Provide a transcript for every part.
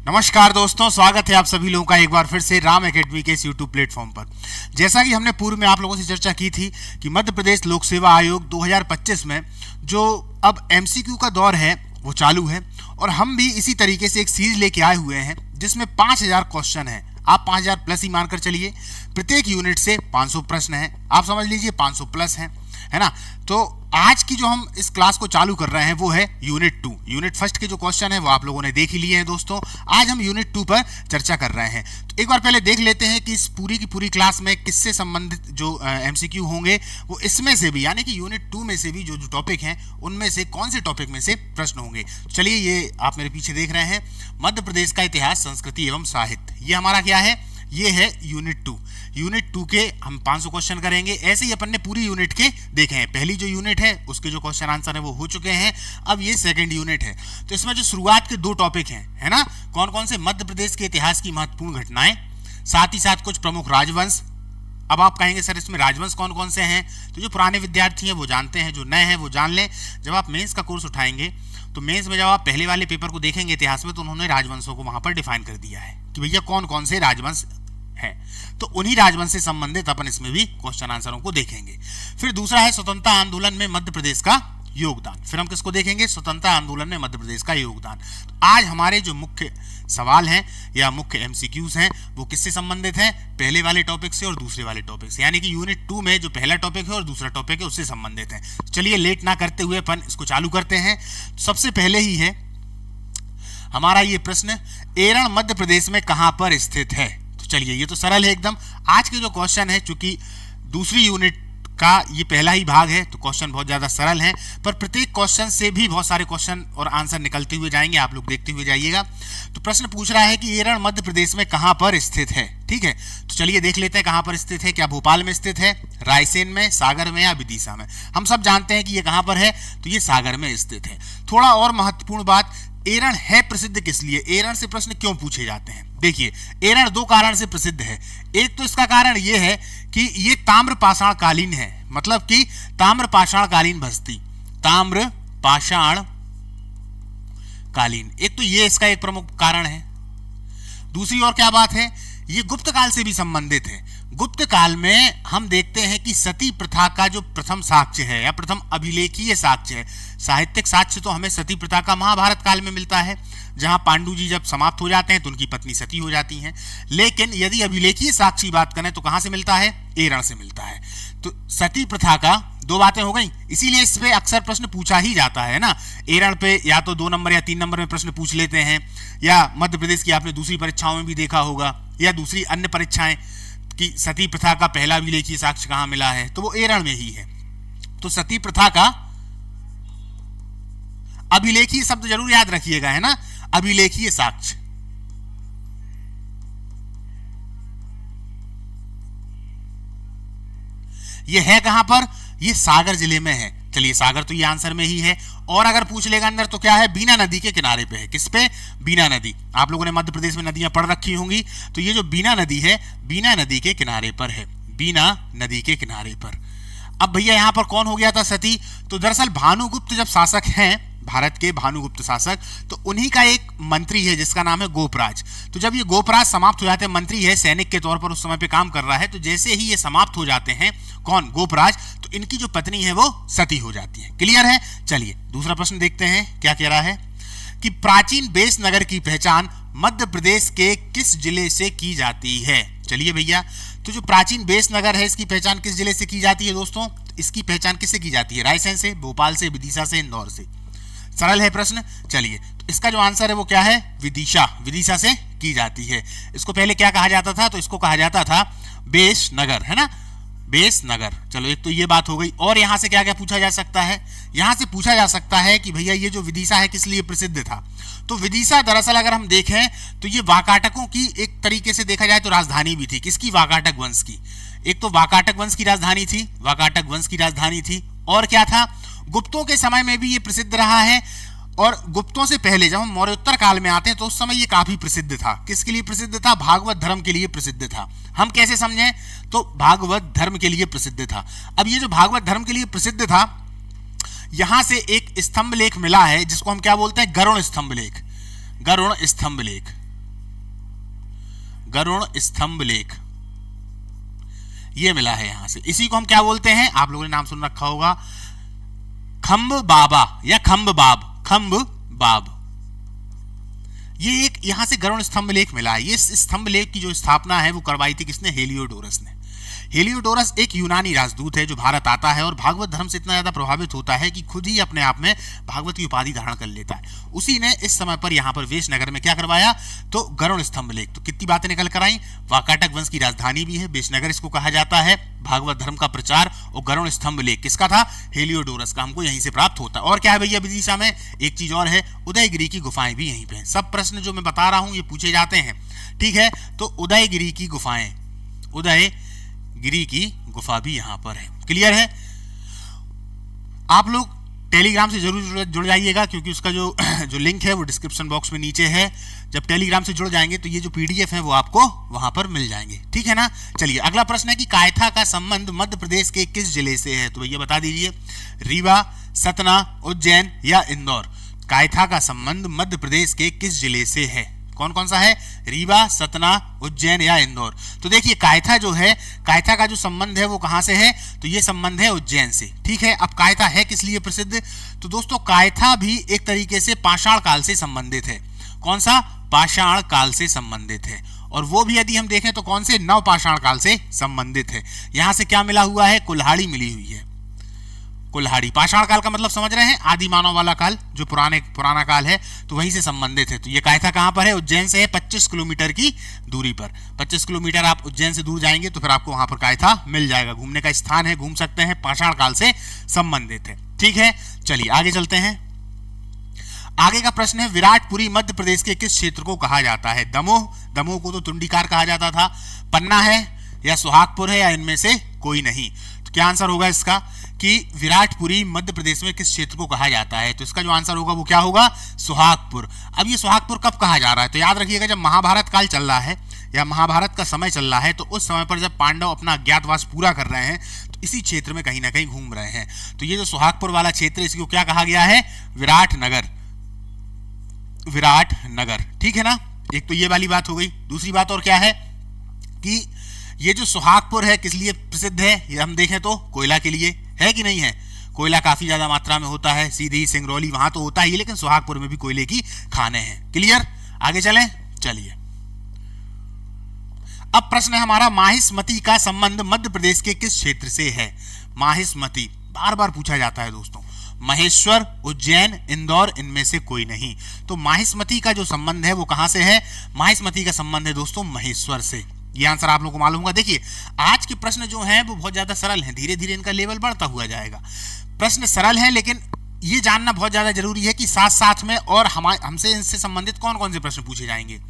नमस्कार दोस्तों, स्वागत है आप सभी लोगों का एक बार फिर से राम एकेडमी के इस यूट्यूब प्लेटफॉर्म पर। जैसा कि हमने पूर्व में आप लोगों से चर्चा की थी कि मध्य प्रदेश लोक सेवा आयोग 2025 में जो अब एमसीक्यू का दौर है वो चालू है और हम भी इसी तरीके से एक सीरीज लेके आए हुए हैं जिसमें 5000 क्वेश्चन है। आप 5000 प्लस ही मानकर चलिए, प्रत्येक यूनिट से 500 प्रश्न है, आप समझ लीजिए 500 प्लस है ना। तो आज की जो हम इस क्लास को चालू कर रहे हैं वो है यूनिट 2। यूनिट फर्स्ट के जो क्वेश्चन है वो आप लोगों ने देख ही लिए हैं दोस्तों। आज हम यूनिट 2 पर चर्चा कर रहे हैं। तो एक बार पहले देख लेते हैं कि इस पूरी की पूरी क्लास में किससे संबंधित जो एमसीक्यू होंगे वो इसमें से भी, यानी कि यूनिट 2 में से भी जो टॉपिक हैं उनमें से कौन से टॉपिक में से प्रश्न होंगे। चलिए, ये आप मेरे पीछे देख रहे हैं मध्य प्रदेश का इतिहास, संस्कृति एवं साहित्य। ये हमारा क्या है? ये है यूनिट 2। यूनिट 2 के हम 500 क्वेश्चन करेंगे। ऐसे ही अपन ने पूरी यूनिट के देखे हैं। पहली जो यूनिट है उसके जो क्वेश्चन आंसर है वो हो चुके हैं। अब ये सेकंड यूनिट है। तो इसमें जो शुरुआत के 2 टॉपिक हैं, है ना, कौन कौन से? मध्य प्रदेश के इतिहास की महत्वपूर्ण घटनाएं, साथ ही साथ कुछ प्रमुख राजवंश। अब आप कहेंगे सर इसमें राजवंश कौन कौन से हैं? तो जो पुराने विद्यार्थी हैं वो जानते हैं, जो नए हैं वो जान लें। जब आप मेंस का कोर्स उठाएंगे तो मेंस में जब आप पहले वाले पेपर को देखेंगे इतिहास में, तो उन्होंने राजवंशों को वहां पर डिफाइन कर दिया है कि भैया कौन कौन से राजवंश है। तो उन्हीं राजवंश से संबंधित अपन इसमें भी क्वेश्चन आंसरों को देखेंगे। फिर दूसरा है स्वतंत्रता आंदोलन में मध्य प्रदेश का योगदान। फिर हम किसको देखेंगे? स्वतंत्रता आंदोलन में मध्य प्रदेश का योगदान। आज हमारे जो मुख्य सवाल हैं या मुख्य एमसीक्यूज हैं वो किससे संबंधित हैं? पहले वाले टॉपिक से और दूसरे वाले टॉपिक से, यानी कि यूनिट 2 में जो पहला टॉपिक है और दूसरा टॉपिक है उससे संबंधित है। चलिए, लेट ना करते हुए अपन इसको चालू करते हैं। सबसे पहले ही है हमारा ये प्रश्न, एरण मध्य प्रदेश में कहां पर स्थित है? चलिए, ये तो सरल है एकदम। आज के जो क्वेश्चन है, चूंकि दूसरी यूनिट का ये पहला ही भाग है तो क्वेश्चन बहुत ज्यादा सरल है, पर प्रत्येक क्वेश्चन से भी बहुत सारे क्वेश्चन और आंसर निकलते हुए जाएंगे, आप लोग देखते हुए जाइएगा। तो प्रश्न पूछ रहा है कि एरण मध्य प्रदेश में कहां पर स्थित है। ठीक है, तो चलिए देख लेते हैं कहां पर स्थित है। क्या भोपाल में स्थित है, रायसेन में, सागर में या विदिशा में? हम सब जानते हैं कि ये कहां पर है, तो ये सागर में स्थित है। थोड़ा और महत्वपूर्ण बात, एरण है प्रसिद्ध किस लिए? एरण से प्रश्न क्यों पूछे जाते हैं? देखिए, एरण 2 कारण से प्रसिद्ध है। एक तो इसका कारण यह है कि ये ताम्र पाषाण कालीन है, मतलब कि ताम्र पाषाण कालीन बस्ती, ताम्र पाषाण कालीन। एक तो ये इसका एक प्रमुख कारण है। दूसरी और क्या बात है, ये गुप्त काल से भी संबंधित है। गुप्त काल में हम देखते हैं कि सती प्रथा का जो प्रथम साक्ष्य है या प्रथम अभिलेखीय साक्ष्य है, साहित्यिक साक्ष्य तो हमें सती प्रथा का महाभारत काल में मिलता है, जहां पांडु जी जब समाप्त हो जाते हैं तो उनकी पत्नी सती हो जाती हैं। लेकिन यदि अभिलेखीय साक्ष्य की बात करें तो कहां से मिलता है? एरण से मिलता है। तो सती प्रथा का 2 बातें हो गई, इसीलिए इस पे अक्सर प्रश्न पूछा ही जाता है ना। एरण पे या तो 2 नंबर या 3 नंबर में प्रश्न पूछ लेते हैं, या मध्य प्रदेश की आपने दूसरी परीक्षाओं में भी देखा होगा या दूसरी अन्य परीक्षाएं कि सती प्रथा का पहला अभिलेखीय साक्ष्य कहां मिला है, तो वो एरण में ही है। तो सती प्रथा का अभिलेखीय शब्द जरूर याद रखिएगा, है ना, अभिलेखीय साक्ष्य। ये है कहां पर? ये सागर जिले में है। चलिए, सागर तो ये आंसर में ही है। और अगर पूछ लेगा अंदर तो क्या है? बीना नदी के किनारे पे है। किस पे? बीना नदी। आप लोगों ने मध्य प्रदेश में नदियां पढ़ रखी होंगी, तो ये जो बीना नदी है, बीना नदी के किनारे पर है, बीना नदी के किनारे पर। अब भैया यहां पर कौन हो गया था सती? तो दरअसल भानुगुप्त जब शासक हैं, भारत के भानुगुप्त शासक, तो उन्हीं का एक मंत्री है जिसका नाम है गोपराज। तो जब ये गोपराज समाप्त हो जाते हैं, मंत्री है, सैनिक के तौर पर उस समय पे काम कर रहा है, तो जैसे ही ये समाप्त हो जाते हैं, कौन? गोपराज, तो इनकी जो पत्नी है वो सती हो जाती है। क्लियर है? चलिए दूसरा प्रश्न देखते हैं क्या कह रहा है कि प्राचीन बेस नगर की पहचान मध्य प्रदेश के किस जिले से की जाती है? चलिए भैया, तो जो प्राचीन बेस नगर है इसकी पहचान किस जिले से की जाती है दोस्तों? इसकी पहचान किससे की जाती है? रायसेन से, भोपाल से, विदिशा से, इंदौर से। सरल है प्रश्न। चलिए, तो इसका जो आंसर है वो क्या है? विदिशा, विदिशा से की जाती है। इसको पहले क्या कहा जाता था? तो इसको कहा जाता था बेस नगर, है ना, बेस नगर। चलो, एक तो ये बात हो गई। और यहां से क्या क्या पूछा जा सकता है? यहां से पूछा जा सकता है कि भैया ये जो विदिशा है किस लिए प्रसिद्ध था? तो विदिशा दरअसल अगर हम देखें तो ये वाकाटकों की एक तरीके से देखा जाए तो राजधानी भी थी। किसकी? वाकाटक वंश की। एक तो वाकाटक वंश की राजधानी थी, वाकाटक वंश की राजधानी थी। और क्या था? गुप्तों के समय में भी ये प्रसिद्ध रहा है, और गुप्तों से पहले जब हम मौर्योत्तर काल में आते हैं तो उस समय ये काफी प्रसिद्ध था। किसके लिए प्रसिद्ध था? भागवत धर्म के लिए प्रसिद्ध था। हम कैसे समझें? तो भागवत धर्म के लिए प्रसिद्ध था। अब ये जो भागवत धर्म के लिए प्रसिद्ध था, यहां से एक स्तंभ लेख मिला है जिसको हम क्या बोलते हैं? गरुड़ स्तंभ लेख। गरुड़ स्तंभ लेख, गरुड़ स्तंभ लेख, ये मिला है यहां से। इसी को हम क्या बोलते हैं, आप लोगों ने नाम सुन रखा होगा, खंब बाबा या खंब बाब, खंब बाब। ये एक यहां से गरुड़ स्तंभ लेख मिला है। ये स्तंभ लेख की जो स्थापना है वो करवाई थी किसने, हेलियोडोरस ने। हेलियोडोरस एक यूनानी राजदूत है जो भारत आता है और भागवत धर्म से इतना ज्यादा प्रभावित होता है कि खुद ही अपने आप में भागवत की उपाधि धारण कर लेता है। उसी ने इस समय पर यहाँ पर वेशनगर में क्या करवाया, तो गरुड़ स्तंभ लेख। तो कितनी बातें निकल कर आई, वाकाटक वंश की राजधानी भी है, वेशनगर इसको कहा जाता है, भागवत धर्म का प्रचार, और गरुड़ स्तंभ लेख किसका था, हेलियोडोरस का, हमको यहीं से प्राप्त होता है। और क्या है भैया विदिशा में, एक चीज और है, उदयगिरी की गुफाएं भी यहीं पे हैं। सब प्रश्न जो मैं बता रहा हूं ये पूछे जाते हैं, ठीक है। तो उदयगिरी की गुफाएं, उदयगिरी की गुफा भी यहां पर है। क्लियर है। आप लोग टेलीग्राम से जरूर जुड़ जाइएगा क्योंकि उसका जो लिंक है वो डिस्क्रिप्शन बॉक्स में नीचे है। जब टेलीग्राम से जुड़ जाएंगे तो ये जो पीडीएफ है वो आपको वहां पर मिल जाएंगे, ठीक है ना। चलिए अगला प्रश्न है कि कायथा का संबंध मध्य प्रदेश के किस जिले से है, तो भैया बता दीजिए, रीवा, सतना, उज्जैन या इंदौर। कायथा का संबंध मध्य प्रदेश के किस जिले से है, कौन कौन सा है, रीवा, सतना, उज्जैन या इंदौर। तो देखिए कायथा जो है, कायथा का जो संबंध है वो कहां से है, तो ये संबंध है उज्जैन से, ठीक है। अब कायथा है किस लिए प्रसिद्ध, तो दोस्तों कायथा भी एक तरीके से पाषाण काल से संबंधित है। कौन सा, पाषाण काल से संबंधित है। और वो भी यदि हम देखें तो कौन से, नव पाषाण काल से संबंधित है। यहां से क्या मिला हुआ है, कुल्हाड़ी मिली हुई है। कुल्हाड़ी, पाषाण काल का मतलब समझ रहे हैं, आदि मानव वाला काल, जो पुराना काल है, तो वहीं से संबंधित है। तो ये कायथा कहां पर है, उज्जैन से है, 25 किलोमीटर की दूरी पर। 25 किलोमीटर आप उज्जैन से दूर जाएंगे तो फिर आपको वहां पर कायथा मिल जाएगा। घूमने का स्थान है, घूम सकते हैं, पाषाण काल से संबंधित है, ठीक है। चलिए आगे चलते हैं। आगे का प्रश्न है, विराटपुरी मध्य प्रदेश के किस क्षेत्र को कहा जाता है। दमोह, दमोह को तो तुंडीकार कहा जाता था, पन्ना है या सुहागपुर है या इनमें से कोई नहीं। तो क्या आंसर होगा इसका कि विराटपुरी मध्य प्रदेश में किस क्षेत्र को कहा जाता है, तो इसका जो आंसर होगा वो क्या होगा, सुहागपुर। अब ये सुहागपुर कब कहा जा रहा है, तो याद रखिएगा जब महाभारत काल चल रहा है या महाभारत का समय चल रहा है, तो उस समय पर जब पांडव अपना अज्ञातवास पूरा कर रहे हैं तो इसी क्षेत्र में कहीं ना कहीं घूम रहे हैं। तो ये जो सुहागपुर वाला क्षेत्र, इसको क्या कहा गया है, विराटनगर, विराटनगर, ठीक है ना। एक तो ये वाली बात हो गई। दूसरी बात और क्या है कि ये जो सुहागपुर है किस लिए प्रसिद्ध है, ये हम देखें तो कोयला के लिए है कि नहीं है। कोयला काफी ज्यादा मात्रा में होता है, सीधी, सिंगरौली वहां तो होता ही, लेकिन सुहागपुर में भी कोयले की खानें हैं। क्लियर, आगे चलें। चलिए अब प्रश्न है हमारा, माहिष्मती का संबंध मध्य प्रदेश के किस क्षेत्र से है। माहिष्मती बार बार पूछा जाता है दोस्तों, महेश्वर, उज्जैन, इंदौर, इनमें से कोई नहीं। तो माहिष्मती का जो संबंध है वो कहां से है, माहिष्मती का संबंध है दोस्तों महेश्वर से। ये आंसर आप लोगों को मालूम होगा। देखिए आज के प्रश्न जो हैं वो बहुत ज्यादा सरल हैं, धीरे धीरे इनका लेवल बढ़ता हुआ जाएगा। प्रश्न सरल है लेकिन ये जानना बहुत ज्यादा जरूरी है कि साथ साथ में और हमसे इनसे संबंधित कौन कौन से प्रश्न पूछे जाएंगे।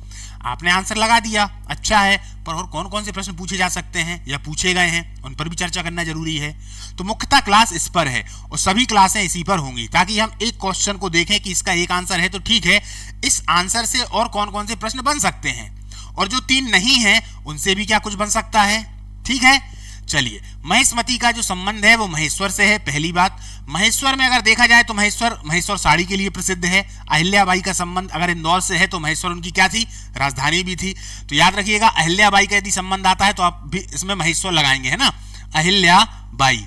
आपने आंसर लगा दिया, अच्छा है, पर और कौन कौन से प्रश्न पूछे जा सकते हैं या पूछे गए हैं उन पर भी चर्चा करना जरूरी है। तो मुख्यतः क्लास इस पर है और सभी क्लासें इसी पर होंगी, ताकि हम एक क्वेश्चन को देखें कि इसका एक आंसर है तो ठीक है, इस आंसर से और कौन कौन से प्रश्न बन सकते हैं, और जो 3 नहीं है उनसे भी क्या कुछ बन सकता है, ठीक है। चलिए, महेशमती का जो संबंध है वो महेश्वर से है। पहली बात, महेश्वर में अगर देखा जाए तो महेश्वर साड़ी के लिए प्रसिद्ध है। अहिल्याबाई का संबंध अगर इंदौर से है तो महेश्वर उनकी क्या थी, राजधानी भी थी। तो याद रखिएगा अहिल्याबाई का यदि संबंध आता है तो आप भी इसमें महेश्वर लगाएंगे, है ना। अहिल्याबाई,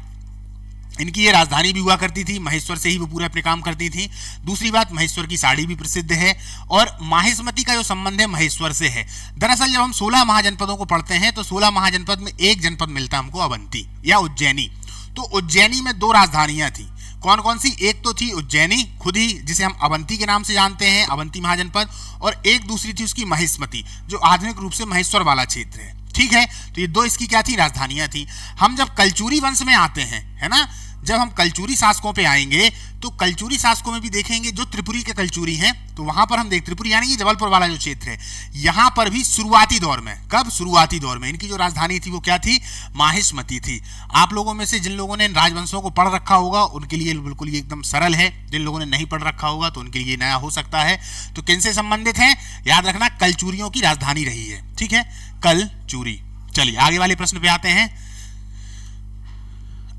इनकी ये राजधानी भी हुआ करती थी, महेश्वर से ही वो पूरे अपने काम करती थी। दूसरी बात, महेश्वर की साड़ी भी प्रसिद्ध है और माहिष्मती का जो संबंध है महेश्वर से है। दरअसल जब हम 16 महाजनपदों को पढ़ते हैं तो 16 महाजनपद में एक जनपद मिलता है हमको, अवंती या उज्जैनी। तो उज्जैनी में 2 राजधानियां थी, कौन कौन सी, एक तो थी उज्जैनी खुद ही जिसे हम अवंती के नाम से जानते हैं, अवंती महाजनपद, और एक दूसरी थी उसकी महेशमती जो आधुनिक रूप से महेश्वर वाला क्षेत्र है, ठीक है। तो ये 2 इसकी क्या थी, राजधानियां थी। हम जब कलचुरी वंश में आते हैं, है ना, जब हम कलचुरी शासकों पे आएंगे तो कलचुरी शासकों में भी देखेंगे जो त्रिपुरी के कलचुरी हैं, तो वहां पर हम त्रिपुरी यानी कि जबलपुर वाला जो क्षेत्र है, यहां पर भी शुरुआती दौर में, कब, शुरुआती दौर में इनकी जो राजधानी थी वो क्या थी, माहिष्मती थी। आप लोगों में से जिन लोगों ने इन राजवंशों को पढ़ रखा होगा उनके लिए बिल्कुल ये एकदम सरल है, जिन लोगों ने नहीं पढ़ रखा होगा तो उनके लिए नया हो सकता है। तो किनसे संबंधित है, याद रखना कलचुरियों की राजधानी रही है, ठीक है, कलचुरी। चलिए आगे वाले प्रश्न पे आते हैं।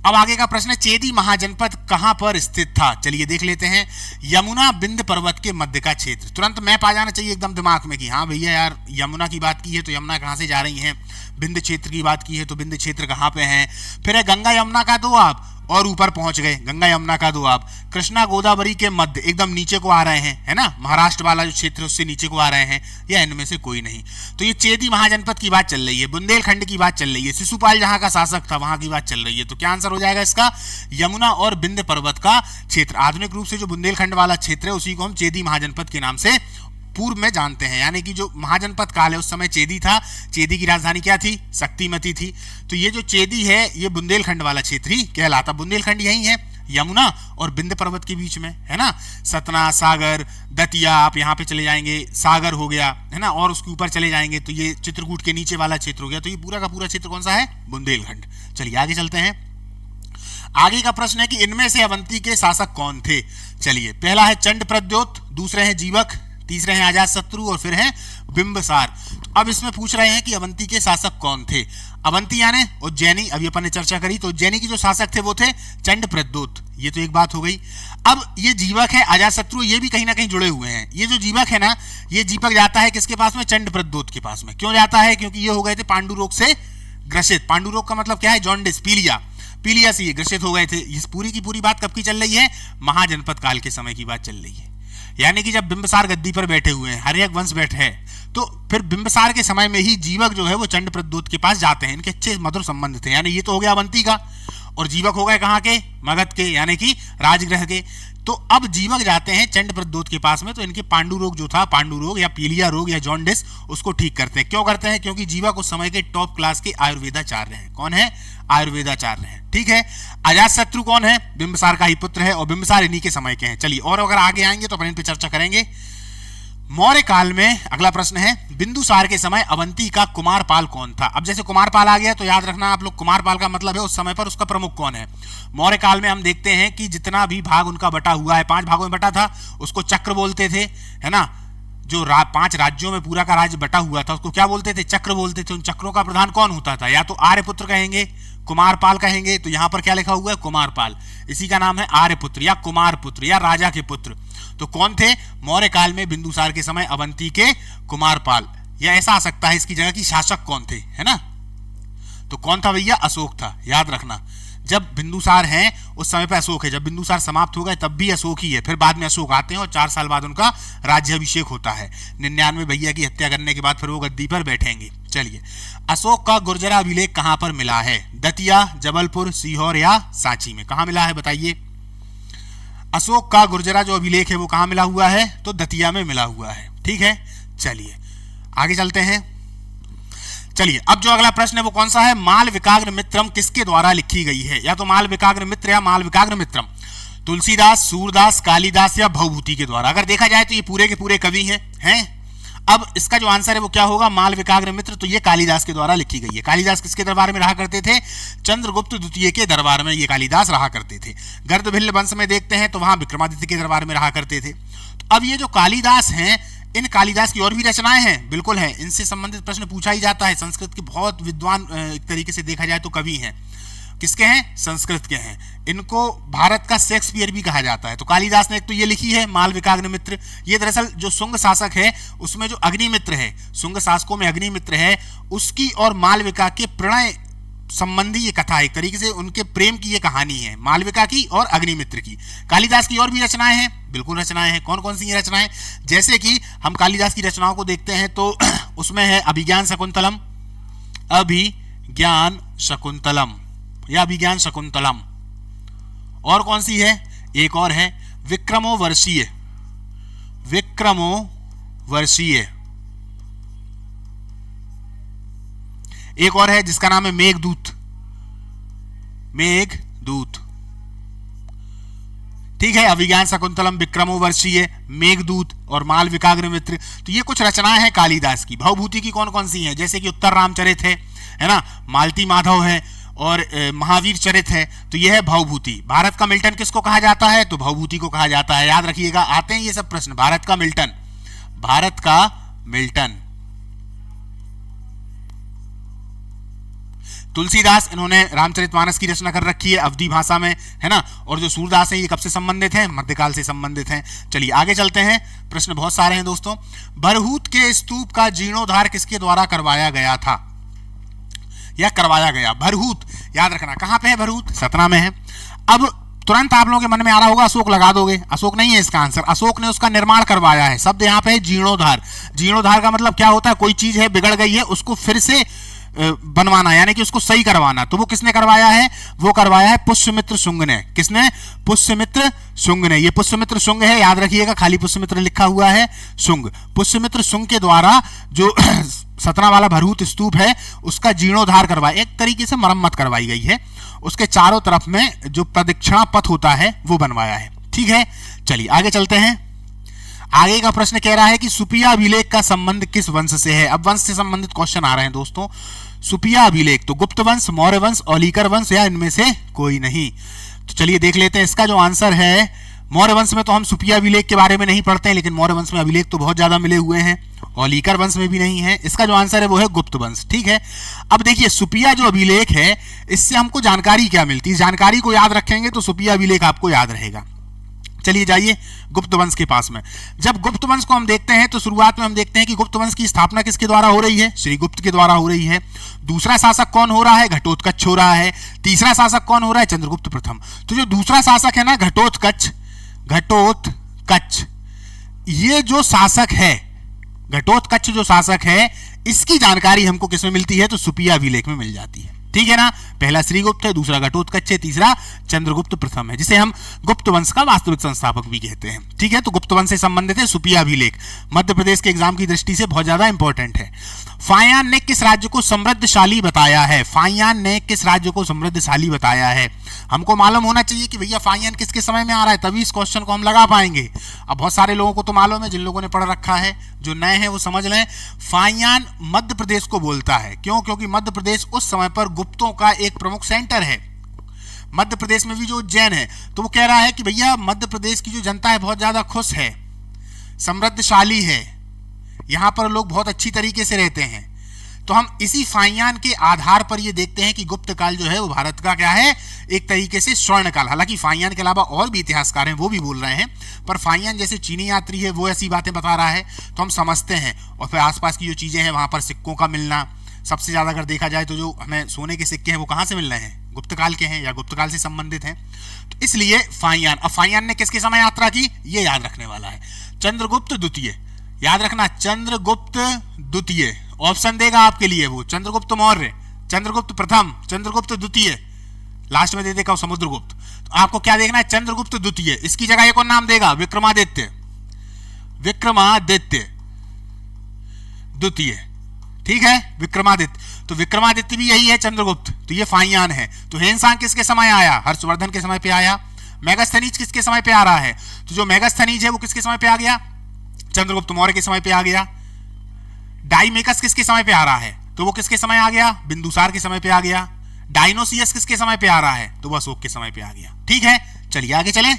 अब आगे का प्रश्न है, चेदी महाजनपद कहां पर स्थित था? चलिए देख लेते हैं। यमुना बिंद पर्वत के मध्य का क्षेत्र। तुरंत मैप आ जाना चाहिए एकदम दिमाग में कि हाँ भैया यार, यमुना की बात की है तो यमुना कहां से जा रही है, बिंद क्षेत्र की बात की है तो बिंद क्षेत्र कहां पे है। फिर है गंगा यमुना का दोआब, और ऊपर पहुंच गए, गंगा यमुना का दोआब। कृष्णा गोदावरी के मध्य एकदम नीचे को आ रहे हैं, है ना, महाराष्ट्र वाला जो क्षेत्र है उससे नीचे को आ रहे हैं, या इनमें से कोई नहीं। तो ये चेदी महाजनपद की बात चल रही है, बुंदेलखंड की बात चल रही है, शिशुपाल जहां का शासक था वहां की बात चल रही है। तो क्या आंसर हो जाएगा इसका? यमुना और बिंद पर्वत का क्षेत्र। आधुनिक रूप से जो बुंदेलखंड वाला क्षेत्र है उसी को हम चेदी महाजनपद के नाम से पूर्व में जानते हैं। यानी कि जो महाजनपद काल है उस समय चेदी था, चेदी की राजधानी क्या थी? शक्तिमती थी। तो ये जो चेदी है ये बुंदेलखंड वाला क्षेत्र ही कहलाता। बुंदेलखंड यही है यमुना और बिंद पर्वत के बीच में, है ना। सतना, सागर, दतिया, आप यहाँ पे चले जाएंगे, सागर हो गया, है ना, और उसके ऊपर चले जाएंगे तो ये चित्रकूट के नीचे वाला क्षेत्र हो गया। तो ये पूरा का पूरा क्षेत्र कौन सा है? बुंदेलखंड। चलिए आगे चलते हैं। आगे का प्रश्न है कि इनमें से अवंती के शासक कौन थे? चलिए, पहला है चंड प्रद्योत, दूसरे हैं जीवक, तीसरे हैं अजातशत्रु और फिर हैं बिंबिसार। तो अब इसमें पूछ रहे हैं कि अवंती के शासक कौन थे। अवंती यानी उज्जैनी, अभी अपन ने चर्चा करी, तो उज्जैनी के जो शासक थे वो थे चंड प्रद्योत, ये तो एक बात हो गई। अब ये जीवक है, अजातशत्रु, ये भी कहीं ना कहीं जुड़े हुए हैं। ये जो जीवक है ना, ये जीवक जाता है किसके पास में? चंड प्रद्योत के पास में। क्यों जाता है? क्योंकि ये हो गए थे पांडु रोग से ग्रसित। पांडु रोग का मतलब क्या है? जॉन्डिस, पीलिया से ये ग्रसित हो गए थे। इस पूरी की पूरी बात कब की चल रही है? महाजनपद काल के समय की बात चल रही है। यानी कि जब बिंबिसार गद्दी पर बैठे हुए हैं, हर्यक वंश बैठे हैं, तो फिर बिंबिसार के समय में ही जीवक जो है वो चंड प्रद्योत के पास जाते हैं। इनके अच्छे मधुर संबंध थे। यानी ये तो हो गया अवंती का, और जीवक हो गए कहाँ के? मगध के, यानी कि राजगृह के। तो अब जीवक जाते हैं चंड प्रद्योत के पास में, तो इनके पांडु रोग जो था, पांडु रोग या पीलिया रोग या जॉन्डिस, उसको ठीक करते हैं। क्यों करते हैं? क्योंकि जीवक उस समय के टॉप क्लास के आयुर्वेदाचार्य हैं। कौन है? आयुर्वेदाचार्य हैं। ठीक है। अजातशत्रु कौन है? बिंबिसार का ही पुत्र है, और बिंबिसार इन्हीं के समय के हैं। चलिए, और अगर आगे आएंगे तो अपन इन पे चर्चा करेंगे। मौर्य काल में अगला प्रश्न है, बिंदुसार के समय अवंती का कुमारपाल कौन था? अब जैसे कुमारपाल आ गया तो याद रखना आप लोग, कुमारपाल का मतलब है उस समय पर उसका प्रमुख कौन है। मौर्य काल में हम देखते हैं कि जितना भी भाग उनका बटा हुआ है, 5 भागों में बटा था, उसको चक्र बोलते थे, है ना। जो 5 राज्यों में पूरा का राज्य बटा हुआ था उसको क्या बोलते थे? चक्र बोलते थे। उन चक्रों का प्रधान कौन होता था? या तो आर्यपुत्र कहेंगे, कुमारपाल कहेंगे। तो यहां पर क्या लिखा हुआ है? कुमारपाल। इसी का नाम है आर्यपुत्र या कुमारपुत्र या राजा के पुत्र। तो कौन थे? मौर्य काल में बिंदुसार के समय अवंती के कुमारपाल। या ऐसा आ सकता है इसकी जगह की शासक कौन थे, है ना। तो कौन था भैया? अशोक था। याद रखना, जब बिंदुसार हैं उस समय पे अशोक है। जब बिंदुसार समाप्त हो गए तब भी अशोक ही है। फिर बाद में अशोक आते हैं और 4 साल बाद उनका राज्याभिषेक होता है। 99 भैया की हत्या करने के बाद फिर वो गद्दी पर बैठेंगे। चलिए, अशोक का गुर्जरा अभिलेख कहां पर मिला है? दतिया, जबलपुर, सीहोर या सांची में? कहां मिला है बताइए। अशोक का गुर्जरा जो अभिलेख है वो कहां मिला हुआ है? तो दतिया में मिला हुआ है। ठीक है। चलिए आगे चलते हैं। चलिए, अब जो अगला प्रश्न है वो कौन सा है? मालविकाग्र मित्रम किसके द्वारा लिखी गई है? या तो मालविकाग्र मित्र या मालविकाग्र मित्रम। तुलसीदास, सूरदास, कालिदास या भवभूति के द्वारा। अगर देखा जाए तो ये पूरे के पूरे कवि हैं। अब इसका जो आंसर है वो क्या होगा? मालविकाग्र मित्र। तो ये कालिदास के द्वारा लिखी गई है। कालिदास किसके दरबार में रहा करते थे? चंद्रगुप्त द्वितीय के दरबार में ये कालिदास रहा करते थे। गर्दभिल्ल वंश में देखते हैं तो वहां विक्रमादित्य के दरबार में रहा करते थे। तो अब ये जो कालिदास हैं, इन कालिदास की और भी रचनाएं हैं, बिल्कुल है। इनसे संबंधित प्रश्न पूछा ही जाता है। संस्कृत के बहुत विद्वान एक तरीके से देखा जाए तो कवि हैं। किसके हैं? संस्कृत के हैं। इनको भारत का शेक्सपियर भी कहा जाता है। तो कालिदास ने एक तो ये लिखी है मालविकाग्नि मित्र। ये दरअसल जो शुंग शासक है उसमें जो अग्निमित्र है, शुंग शासकों में अग्निमित्र है, उसकी और मालविका के प्रणय संबंधी ये कथा है। एक तरीके से उनके प्रेम की ये कहानी है, मालविका की और अग्निमित्र की। कालिदास की और भी रचनाएं हैं, बिल्कुल रचनाएं हैं। कौन कौन सी ये रचनाएं? जैसे कि हम कालिदास की रचनाओं को देखते हैं तो उसमें है अभिज्ञान शकुंतलम, अभिज्ञान शकुंतलम या अभिज्ञान शकुंतलम। और कौन सी है? एक और है विक्रमोवर्षीय, विक्रमोवर्षीय। एक और है जिसका नाम है मेघदूत, मेघदूत। ठीक है, अभिज्ञान शकुंतलम, विक्रमोवर्षीय, मेघदूत और मालविकाग्नि मित्र। तो ये कुछ रचनाएं हैं कालिदास की। भवभूति की कौन कौन सी हैं? जैसे कि उत्तर रामचरित है ना, मालती माधव है और महावीर चरित है। तो यह है भवभूति। भारत का मिल्टन किसको कहा जाता है? तो भवभूति को कहा जाता है। याद रखिएगा, आते हैं ये सब प्रश्न। भारत का मिल्टन, भारत का मिल्टन। तुलसीदास, इन्होंने रामचरितमानस की रचना कर रखी है अवधी भाषा में, है ना। और जो सूरदास हैं ये कब से संबंधित हैं? मध्यकाल से संबंधित हैं। चलिए आगे चलते हैं, प्रश्न बहुत सारे हैं दोस्तों। भरहूत के स्तूप का जीर्णोद्धार किसके द्वारा करवाया गया था या करवाया गया? भरहूत, याद रखना कहां पे है भरहूत? सतना में है। अब तुरंत आप लोगों के मन में आ रहा होगा अशोक लगा दोगे, अशोक नहीं है इसका आंसर। अशोक ने उसका निर्माण करवाया है। शब्द यहाँ पे है जीर्णोद्धार। जीर्णोद्धार का मतलब क्या होता है? कोई चीज है बिगड़ गई है, उसको फिर से बनवाना, यानी कि उसको सही करवाना। तो वो किसने करवाया है? वो करवाया है पुष्यमित्र शुंग ने। किसने? पुष्यमित्र शुंग ने। ये पुष्यमित्र शुंग है, याद रखिएगा, खाली पुष्यमित्र लिखा हुआ है, शुंग। पुष्यमित्र शुंग के द्वारा जो सतना वाला भरहूत स्तूप है उसका जीर्णोद्धार करवाया, एक तरीके से मरम्मत करवाई गई है। उसके चारों तरफ में जो प्रदक्षिणा पथ होता है वो बनवाया है। ठीक है, चलिए आगे चलते हैं। आगे का प्रश्न कह रहा है कि सुपिया अभिलेख का संबंध किस वंश से है? अब वंश से संबंधित क्वेश्चन आ रहे हैं दोस्तों। सुपिया अभिलेख तो गुप्त वंश, मौर्य वंश, औलिकर वंश या इनमें से कोई नहीं? तो चलिए देख लेते हैं। इसका जो आंसर है, मौर्य वंश में तो हम सुपिया अभिलेख के बारे में नहीं पढ़ते हैं, लेकिन मौर्य वंश में अभिलेख तो बहुत ज्यादा मिले हुए हैं। औलिकर वंश में भी नहीं है। इसका जो आंसर है वो है गुप्त वंश। ठीक है, अब देखिए सुपिया जो अभिलेख है इससे हमको जानकारी क्या मिलती है? जानकारी को याद रखेंगे तो सुपिया अभिलेख आपको याद रहेगा। चलिए जाइए गुप्त वंश के पास में। जब गुप्त वंश को हम देखते हैं तो शुरुआत में हम देखते हैं कि गुप्त वंश की स्थापना किसके द्वारा हो रही है? श्रीगुप्त के द्वारा हो रही है। दूसरा शासक कौन हो रहा है? घटोत्कच हो रहा है। तीसरा शासक कौन हो रहा है? चंद्रगुप्त प्रथम। तो जो दूसरा शासक है ना, घटोत्कच, ये जो शासक है, घटोत्कच जो शासक है, इसकी जानकारी हमको किसमें मिलती है? तो सुपिया अभिलेख में मिल जाती है। ठीक है ना, पहला श्रीगुप्त है, दूसरा घटोत्कच है, तीसरा चंद्रगुप्त प्रथम है, जिसे हम गुप्त वंश का वास्तविक संस्थापक भी कहते हैं। ठीक है, तो गुप्त वंश से संबंधित है सुपिया अभिलेख। मध्य प्रदेश के एग्जाम की दृष्टि से बहुत ज्यादा इंपॉर्टेंट है। फायान ने किस राज्य को समृद्धशाली बताया है? फायान ने किस राज्य को समृद्धशाली बताया है? हमको मालूम होना चाहिए कि भैया फायान किसके समय में आ रहा है, तभी इस क्वेश्चन को हम लगा पाएंगे। अब बहुत सारे लोगों को तो मालूम है, जिन लोगों ने पढ़ रखा है, जो नए हैं वो समझ लें। फायान मध्य प्रदेश को बोलता है। क्यों? क्योंकि मध्य प्रदेश उस समय पर गुप्तों का एक प्रमुख सेंटर है। मध्य प्रदेश में भी जो उज्जैन है, तो वो कह रहा है कि भैया मध्य प्रदेश की जो जनता है बहुत ज्यादा खुश है, समृद्धशाली है, यहां पर लोग बहुत अच्छी तरीके से रहते हैं। तो हम इसी फायान के आधार पर ये देखते हैं कि गुप्त काल जो है वो भारत का क्या है, एक तरीके से स्वर्ण काल। हालांकि फायान के अलावा और भी इतिहासकार हैं, वो भी बोल रहे हैं, पर फायान जैसे चीनी यात्री है वो ऐसी बातें बता रहा है तो हम समझते हैं। और फिर आसपास की जो चीजें हैं वहां पर सिक्कों का मिलना, सबसे ज्यादा अगर देखा जाए तो जो हमें सोने के सिक्के हैं वो कहां से मिल रहे हैं? गुप्त काल के हैं या गुप्त काल से संबंधित हैं। तो इसलिए फायान। अब फायान ने किसके समय यात्रा की, ये याद रखने वाला है। चंद्रगुप्त द्वितीय, याद रखना, चंद्रगुप्त द्वितीय ऑप्शन देगा आपके लिए वो। चंद्रगुप्त मौर्य, चंद्रगुप्त प्रथम, चंद्रगुप्त द्वितीय, लास्ट में दे देगा समुद्रगुप्त। तो आपको क्या देखना है? चंद्रगुप्त द्वितीय। इसकी जगह एक और नाम देगा, विक्रमादित्य, विक्रमादित्य द्वितीय। ठीक है, विक्रमादित्य। तो विक्रमादित्य भी यही है, चंद्रगुप्त। तो ये फायान है। तो हेनसांग किसके समय आया? हर्षवर्धन के समय पे आया। मेगास्थनीज किसके समय पे आ रहा है? तो जो मेगास्थनीज है वो किसके समय पे आ गया? चंद्रगुप्त मौर्य के समय पे आ गया। डाइमेकस किसके समय पे आ रहा है? तो वो किसके समय आ गया? बिंदुसार के समय पे आ गया। डायनोसियस किसके समय पे आ रहा है? तो वो अशोक के समय पे आ गया। ठीक है, चलिए आगे चलें।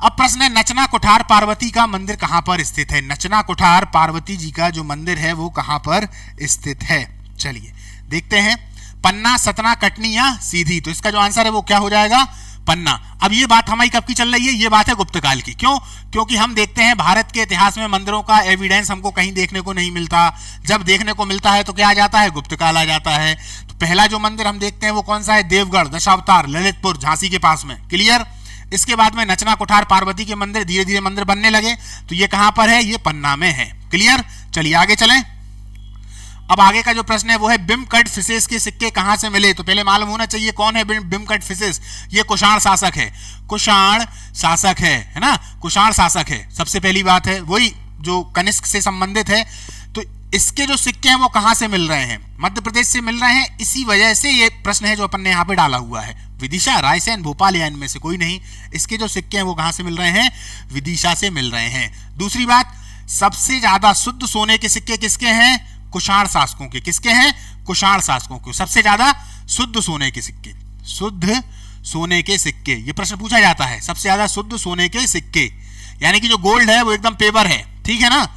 अब प्रश्न है, नचना कुठार पार्वती का मंदिर कहां पर स्थित है? नचना कुठार पार्वती जी का जो मंदिर है वो कहां पर स्थित है? चलिए देखते हैं। पन्ना, सतना, कटनी या सीधी? तो इसका जो आंसर है वो क्या हो जाएगा? पन्ना। अब ये बात हमारी कब की चल रही है? ये बात है गुप्त काल की। क्यों? क्योंकि हम देखते हैं भारत के इतिहास में मंदिरों का एविडेंस हमको कहीं देखने को नहीं मिलता। जब देखने को मिलता है तो क्या आ जाता है? गुप्त काल आ जाता है। तो पहला जो मंदिर हम देखते हैं वो कौन सा है? देवगढ़, दशावतार, ललितपुर, झांसी के पास में। क्लियर? इसके बाद में नचना कुठार पार्वती के मंदिर, धीरे धीरे मंदिर बनने लगे। तो ये कहां पर है? ये पन्ना में है। क्लियर? चलिए आगे चलें। अब आगे का जो प्रश्न है वो है, बिम्बकट फिशेस के सिक्के कहां से मिले? तो पहले मालूम होना चाहिए कौन है बिम्बकट फिशेस। ये कुषाण शासक है। कुषाण शासक है ना? कुषाण शासक है। सबसे पहली बात है, वही जो कनिष्क से संबंधित है। तो इसके जो सिक्के हैं वो कहां से मिल रहे हैं? मध्य प्रदेश से मिल रहे हैं। इसी वजह से ये प्रश्न है जो अपन ने यहाँ पे डाला हुआ है। विदिशा, रायसेन, भोपाल या इनमें से कोई नहीं। इसके जो सिक्के हैं वो कहां से मिल रहे हैं? विदिशा से मिल रहे हैं। दूसरी बात, सबसे ज्यादा शुद्ध सोने के सिक्के किसके हैं? कुषाण शासकों के। किसके हैं? कुषाण शासकों के। सबसे ज्यादा शुद्ध सोने के सिक्के, शुद्ध सोने के सिक्के, ये प्रश्न पूछा जाता है। सबसे ज्यादा शुद्ध सोने के सिक्के, यानी कि जो गोल्ड है वो एकदम पेपर है। ठीक है ना?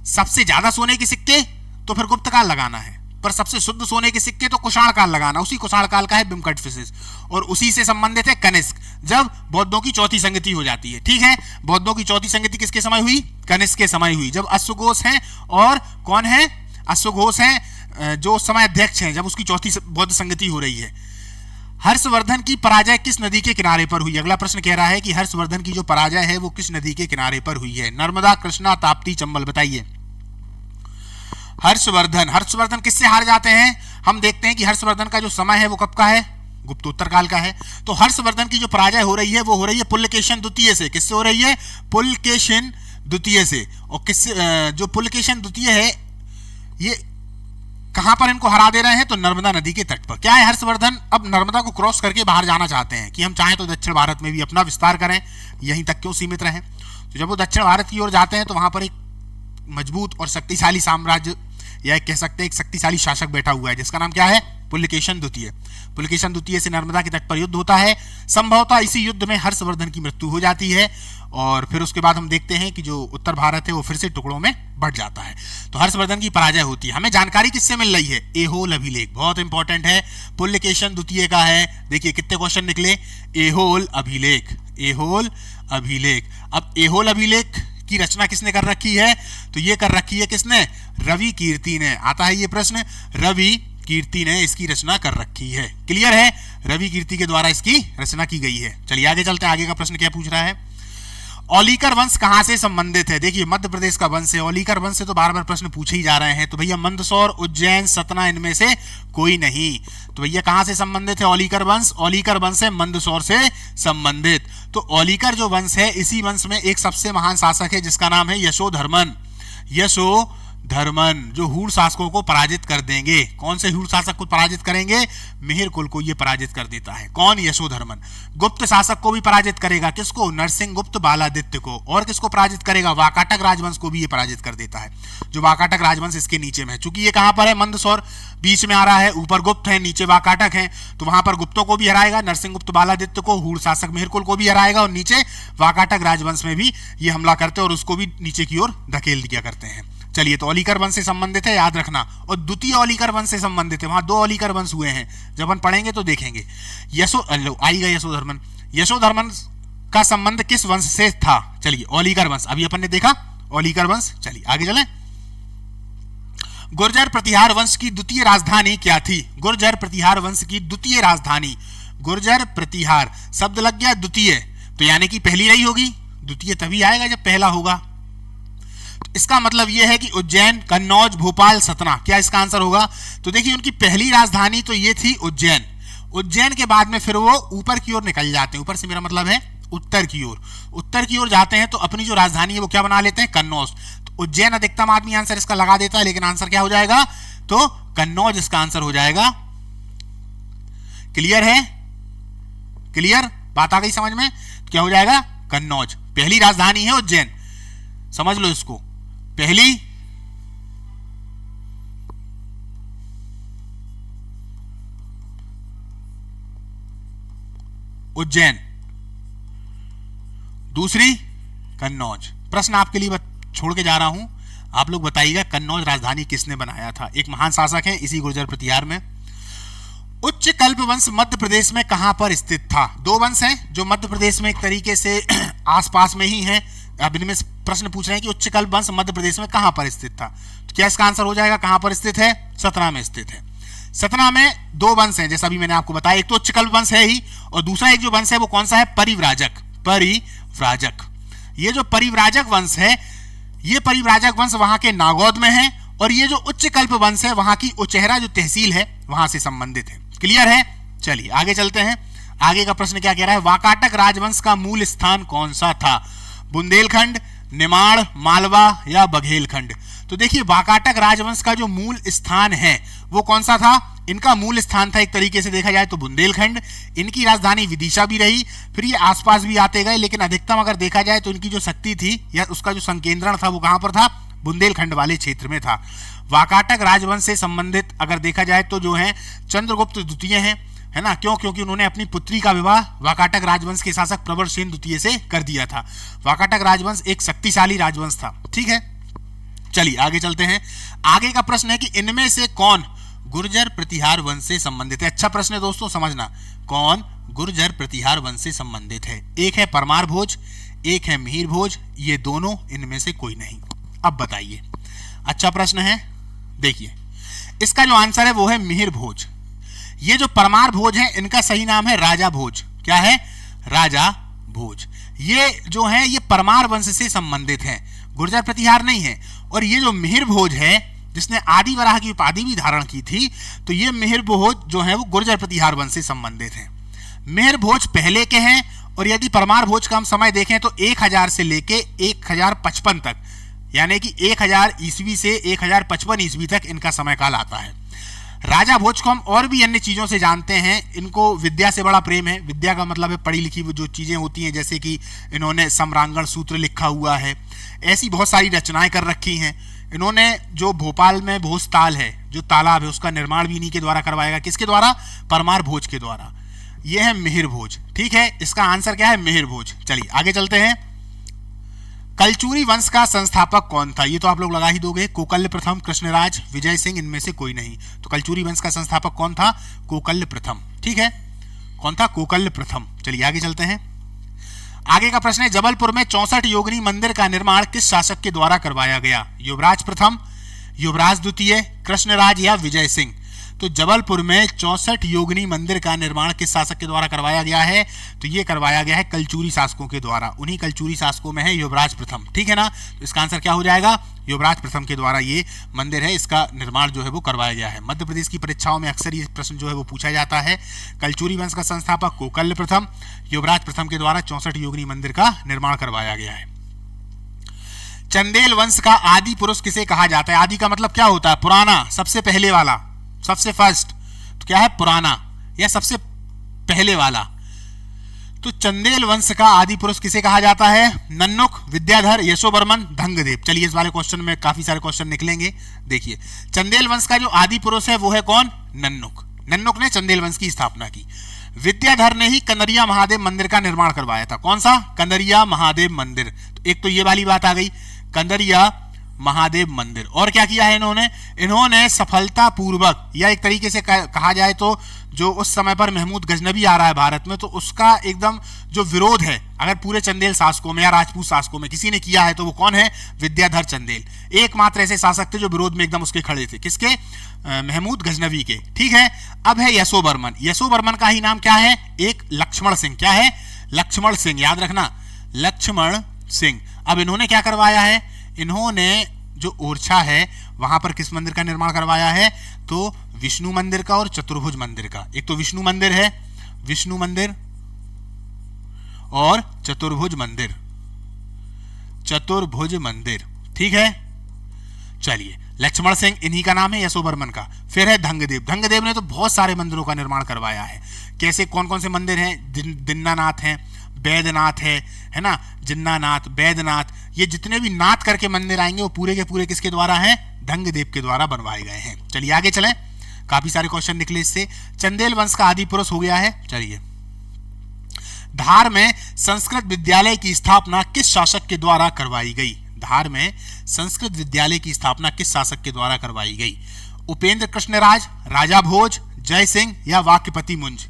सबसे ज्यादा सोने के सिक्के, तो फिर गुप्त काल लगाना है। पर सबसे शुद्ध सोने के सिक्के तो कुषाण काल लगाना, उसी कुषाण काल का है बिम्कटफिसिस, और उसी से संबंधित है कनिष्क, जब बौद्धों की चौथी संगति हो जाती है। ठीक है, बौद्धों की चौथी संगति किसके समय हुई? कनिष्क के समय हुई, जब अश्वघोष हैं और कौन है? अश्वघोष हैं जो उस समय अध्यक्ष हैं, जब उसकी चौथी बौद्ध संगति हो रही है। हर्षवर्धन की पराजय किस नदी के किनारे पर हुई? अगला प्रश्न कह रहा है कि हर्षवर्धन की जो पराजय है वो किस नदी के किनारे पर हुई है? नर्मदा, कृष्णा, ताप्ती, चंबल, बताइए। हर्षवर्धन किससे हार जाते हैं? हम देखते हैं कि हर्षवर्धन का जो समय है वो कब का है? गुप्तोत्तर काल का है। तो हर्षवर्धन की जो पराजय हो रही है वो हो रही है पुलकेशिन द्वितीय से। किससे हो रही है? पुलकेशिन द्वितीय से। और किससे? जो पुलकेशिन द्वितीय है ये कहां पर इनको हरा दे रहे हैं? तो नर्मदा नदी के तट पर। क्या है? हर्षवर्धन अब नर्मदा को क्रॉस करके बाहर जाना चाहते हैं कि हम चाहें तो दक्षिण भारत में भी अपना विस्तार करें, यहीं तक क्यों सीमित रहें। तो जब वो दक्षिण भारत की ओर जाते हैं तो वहां पर एक मजबूत और शक्तिशाली साम्राज्य, या कह सकते हैं एक शक्तिशाली शासक बैठा हुआ है, जिसका नाम क्या है? पुलकेशिन द्वितीय। पुलकेशिन द्वितीय से नर्मदा के तट पर युद्ध होता है। संभवतः इसी युद्ध में हर्षवर्धन की मृत्यु हो जाती है, और फिर उसके बाद हम देखते हैं कि जो उत्तर भारत है वो फिर से टुकड़ों में बढ़ जाता है। तो हर्षवर्धन की पराजय होती है। हमें जानकारी किससे मिल रही है? एहोल अभिलेख, बहुत इंपॉर्टेंट है, पुलकेशिन द्वितीय का है। देखिए कितने क्वेश्चन निकले। एहोल अभिलेख, एहोल अभिलेख। अब एहोल अभिलेख की रचना किसने कर रखी है? तो ये कर रखी है किसने? रवि कीर्ति ने। आता है ये प्रश्न, रवि कीर्ति ने इसकी रचना कर रखी है। क्लियर है? रवि कीर्ति के द्वारा इसकी रचना की गई है। चलिए आगे चलते हैं। आगे का प्रश्न क्या पूछ रहा है? औलिकर वंश कहां से संबंधित है? देखिए मध्य प्रदेश का वंश है। औलिकर वंश से तो बार बार प्रश्न पूछे ही जा रहे हैं। तो भैया मंदसौर, उज्जैन, सतना, इनमें से कोई नहीं। तो भैया कहां से संबंधित है औलिकर वंश? औलिकर वंश है मंदसौर से संबंधित। तो औलिकर जो वंश है, इसी वंश में एक सबसे महान शासक है जिसका नाम है यशोधर्मन। यशोधर्मन जो हूण शासकों को पराजित कर देंगे। कौन से हूण शासक को पराजित करेंगे? मिहिर कुल को ये पराजित कर देता है। कौन? यशोधर्मन। गुप्त शासक को भी पराजित करेगा। किसको? नरसिंह गुप्त बालादित्य को। और किसको पराजित करेगा? वाकाटक राजवंश को भी ये पराजित कर देता है। जो वाकाटक राजवंश इसके नीचे में है, चूंकि ये कहां पर है? मंदसौर, बीच में आ रहा है, ऊपर गुप्त है, नीचे वाकाटक है, तो वहां पर गुप्तों को भी हराएगा, नरसिंह गुप्त बालादित्य को, हूण शासक मिहिर कुल को भी हराएगा, और नीचे वाकाटक राजवंश में भी ये हमला करते हैं और उसको भी नीचे की ओर धकेल दिया करते हैं। चलिए, तो औलिकर वंश से संबंधित है, याद रखना। और द्वितीय औलिकर वंश से संबंधित है, वहां दो औलिकर वंश हुए हैं, जब हम पढ़ेंगे तो देखेंगे। आएगा यशोधर्मन। यशोधर्मन का संबंध किस वंश से था? चलिए, औलिकर वंश, अभी अपन ने देखा औलिकर वंश। चलिए आगे चलें। गुर्जर प्रतिहार वंश की द्वितीय राजधानी क्या थी? गुर्जर प्रतिहार वंश की द्वितीय राजधानी, गुर्जर प्रतिहार शब्द लग गया द्वितीय, तो यानी कि पहली नहीं होगी, द्वितीय तभी आएगा जब पहला होगा। इसका मतलब यह है कि उज्जैन, कन्नौज, भोपाल, सतना, क्या इसका आंसर होगा? तो देखिए, उनकी पहली राजधानी तो ये थी उज्जैन। उज्जैन के बाद में फिर वो ऊपर की ओर निकल जाते हैं। ऊपर से मेरा मतलब है उत्तर की ओर। उत्तर की ओर जाते हैं तो अपनी जो राजधानी है वो क्या बना लेते हैं? कन्नौज। तो उज्जैन अधिकतम आदमी आंसर इसका लगा देता है, लेकिन आंसर क्या हो जाएगा? तो कन्नौज इसका आंसर हो जाएगा। क्लियर है? क्लियर बात आ गई समझ में? क्या हो जाएगा? कन्नौज। पहली राजधानी है उज्जैन, समझ लो इसको। पहली उज्जैन, दूसरी कन्नौज। प्रश्न आपके लिए छोड़ के जा रहा हूं, आप लोग बताइएगा कन्नौज राजधानी किसने बनाया था? एक महान शासक है इसी गुर्जर प्रतिहार में। उच्च कल्प वंश मध्य प्रदेश में कहां पर स्थित था? दो वंश हैं जो मध्य प्रदेश में एक तरीके से आसपास में ही हैं। अब इनमें प्रश्न पूछ रहे हैं कि उच्च कल्प वंश मध्य प्रदेश में कहां पर स्थित था? तो क्या इसका आंसर हो जाएगा? कहां पर स्थित है? सतना में स्थित है। सतना में दो वंश हैं, जैसा अभी मैंने आपको बताया, एक तो उच्च कल्प वंश है ही, और दूसरा एक जो वंश है वो कौन सा है? परिव्राजक। परिव्राजक, ये जो परिव्राजक वंश है, ये परिव्राजक वंश वहां के नागौद में है, और ये जो उच्च कल्प वंश है वहां की उचेहरा जो तहसील है वहां से संबंधित है। क्लियर है? चलिए आगे चलते हैं। आगे का प्रश्न क्या कह रहा है? वाकाटक राजवंश का मूल स्थान कौन सा था? बुंदेलखंड, निमाड़, मालवा या बघेलखंड? तो देखिए, वाकाटक राजवंश का जो मूल स्थान है वो कौन सा था? इनका मूल स्थान था एक तरीके से देखा जाए तो बुंदेलखंड। इनकी राजधानी विदिशा भी रही, फिर ये आसपास भी आते गए, लेकिन अधिकतम अगर देखा जाए तो इनकी जो शक्ति थी या उसका जो संकेंद्रण था वो कहां पर था? बुंदेलखंड वाले क्षेत्र में था। वाकाटक राजवंश से संबंधित अगर देखा जाए तो जो है चंद्रगुप्त द्वितीय हैं, है ना? क्यों? क्योंकि उन्होंने अपनी पुत्री का विवाह वाकाटक राजवंश के शासक प्रबलसेन द्वितीय से कर दिया था। वाकाटक राजवंश एक शक्तिशाली राजवंश था। ठीक है, चलिए आगे चलते हैं। आगे का प्रश्न है कि इनमें से कौन गुर्जर प्रतिहार वंश से संबंधित है? अच्छा प्रश्न है दोस्तों, समझना। कौन गुर्जर प्रतिहार वंश से संबंधित है? एक है परमार भोज, एक है मिहिर भोज, ये दोनों इनमें से कोई नहीं। अब बताइए, अच्छा प्रश्न है। देखिए, इसका जो आंसर है वो है मिहिर भोज। ये जो परमार भोज है इनका सही नाम है राजा भोज। क्या है? राजा भोज। ये जो है ये परमार वंश से संबंधित हैं, गुर्जर प्रतिहार नहीं है। और ये जो मिहिर भोज है जिसने आदि वराह की उपाधि भी धारण की थी, तो ये मिहिर भोज जो है वो गुर्जर प्रतिहार वंश से संबंधित हैं। मिहिर भोज पहले के हैं, और यदि परमार भोज का हम समय देखें तो 1000 से लेके 1055 तक, यानी कि 1000 ईस्वी से 1055 ईस्वी तक इनका समय काल आता है। राजा भोज को हम और भी अन्य चीजों से जानते हैं। इनको विद्या से बड़ा प्रेम है। विद्या का मतलब है पढ़ी लिखी वो जो चीजें होती हैं, जैसे कि इन्होंने सम्रांगण सूत्र लिखा हुआ है, ऐसी बहुत सारी रचनाएं कर रखी हैं। इन्होंने जो भोपाल में भोजताल है, जो तालाब है, उसका निर्माण भी इन्हीं के द्वारा करवाएगा। किसके द्वारा? परमार भोज के द्वारा। यह है मिहिर भोज। ठीक है, इसका आंसर क्या है? मिहिर भोज। चलिए आगे चलते हैं। कलचुरी वंश का संस्थापक कौन था? ये तो आप लोग लगा ही दोगे। कोकल्य प्रथम, कृष्णराज, विजय सिंह, इनमें से कोई नहीं। तो कलचुरी वंश का संस्थापक कौन था? कोकल्य प्रथम। ठीक है, कौन था? कोकल्य प्रथम। चलिए आगे चलते हैं। आगे का प्रश्न है, जबलपुर में 64 योगिनी मंदिर का निर्माण किस शासक के द्वारा करवाया गया? युवराज प्रथम, युवराज द्वितीय, कृष्णराज या विजय सिंह? तो जबलपुर में 64 योगिनी मंदिर का निर्माण किस शासक के द्वारा करवाया गया है? तो ये करवाया गया है कलचुरी शासकों के द्वारा। उन्हीं कलचुरी शासकों में है युवराज प्रथम। ठीक है ना? तो इसका आंसर क्या हो जाएगा? युवराज प्रथम के द्वारा ये मंदिर है, इसका निर्माण जो है वो करवाया गया है। मध्य प्रदेश की परीक्षाओं में अक्सर ये प्रश्न जो है वो पूछा जाता है। कलचुरी वंश का संस्थापक कोकल्य प्रथम, युवराज प्रथम के द्वारा 64 योगिनी मंदिर का निर्माण करवाया गया है। चंदेल वंश का आदि पुरुष किसे कहा जाता है? आदि का मतलब क्या होता है? पुराना, सबसे पहले वाला, सबसे फर्स्ट। तो क्या है? पुराना या सबसे पहले वाला। तो चंदेल वंश का आदि पुरुष किसे कहा जाता है? नन्नुक, विद्याधर, यशोवर्मन, धंगदेव। चलिए इस वाले क्वेश्चन में काफी सारे क्वेश्चन निकलेंगे। देखिए, चंदेल वंश का जो आदि पुरुष है वो है कौन? नन्नुक। नन्नुक ने चंदेल वंश की स्थापना की। विद्याधर ने ही कंदरिया महादेव मंदिर का निर्माण करवाया था। कौन सा? कंदरिया महादेव मंदिर। तो एक तो ये वाली बात आ गई, कंदरिया महादेव मंदिर। और क्या किया है इन्होंने? इन्होंने सफलता पूर्वक, या एक तरीके से कहा जाए तो जो उस समय पर महमूद गजनबी आ रहा है भारत में, तो उसका एकदम जो विरोध है, अगर पूरे चंदेल शासकों में या राजपूत शासकों में किसी ने किया है तो वो कौन है? विद्याधर चंदेल। एकमात्र ऐसे शासक थे जो विरोध में एकदम उसके खड़े थे। किसके? महमूद गजनबी के। ठीक है, अब है यशोवर्मन। यशोवर्मन का ही नाम क्या है? एक लक्ष्मण सिंह। क्या है? लक्ष्मण सिंह, याद रखना, लक्ष्मण सिंह। अब इन्होंने क्या करवाया है? इन्होंने जो ओरछा है वहां पर किस मंदिर का निर्माण करवाया है? तो विष्णु मंदिर का और चतुर्भुज मंदिर का। एक तो विष्णु मंदिर है, विष्णु मंदिर, और चतुर्भुज मंदिर, चतुर्भुज मंदिर। ठीक है, चलिए, लक्ष्मण सिंह इन्हीं का नाम है, यशोवर्मन का। फिर है धंगदेव। धंगदेव ने तो बहुत सारे मंदिरों का निर्माण करवाया है। कैसे, कौन कौन से मंदिर हैं? दिन्नानाथ हैं, वैद्यनाथ है ना, जिन्नानाथ, वैद्यनाथ, ये जितने भी नाथ करके मंदिर आएंगे वो पूरे के पूरे किसके द्वारा हैं? धंगदेव के द्वारा बनवाए गए हैं। चलिए आगे चलें, काफी सारे क्वेश्चन निकले इससे। चंदेल वंश का आदि पुरुष हो गया है। चलिए, धार में संस्कृत विद्यालय की स्थापना किस शासक के द्वारा करवाई गई? धार में संस्कृत विद्यालय की स्थापना किस शासक के द्वारा करवाई गई? उपेंद्र कृष्णराज, राजा भोज, जय सिंह या वाक्यपति मुंज?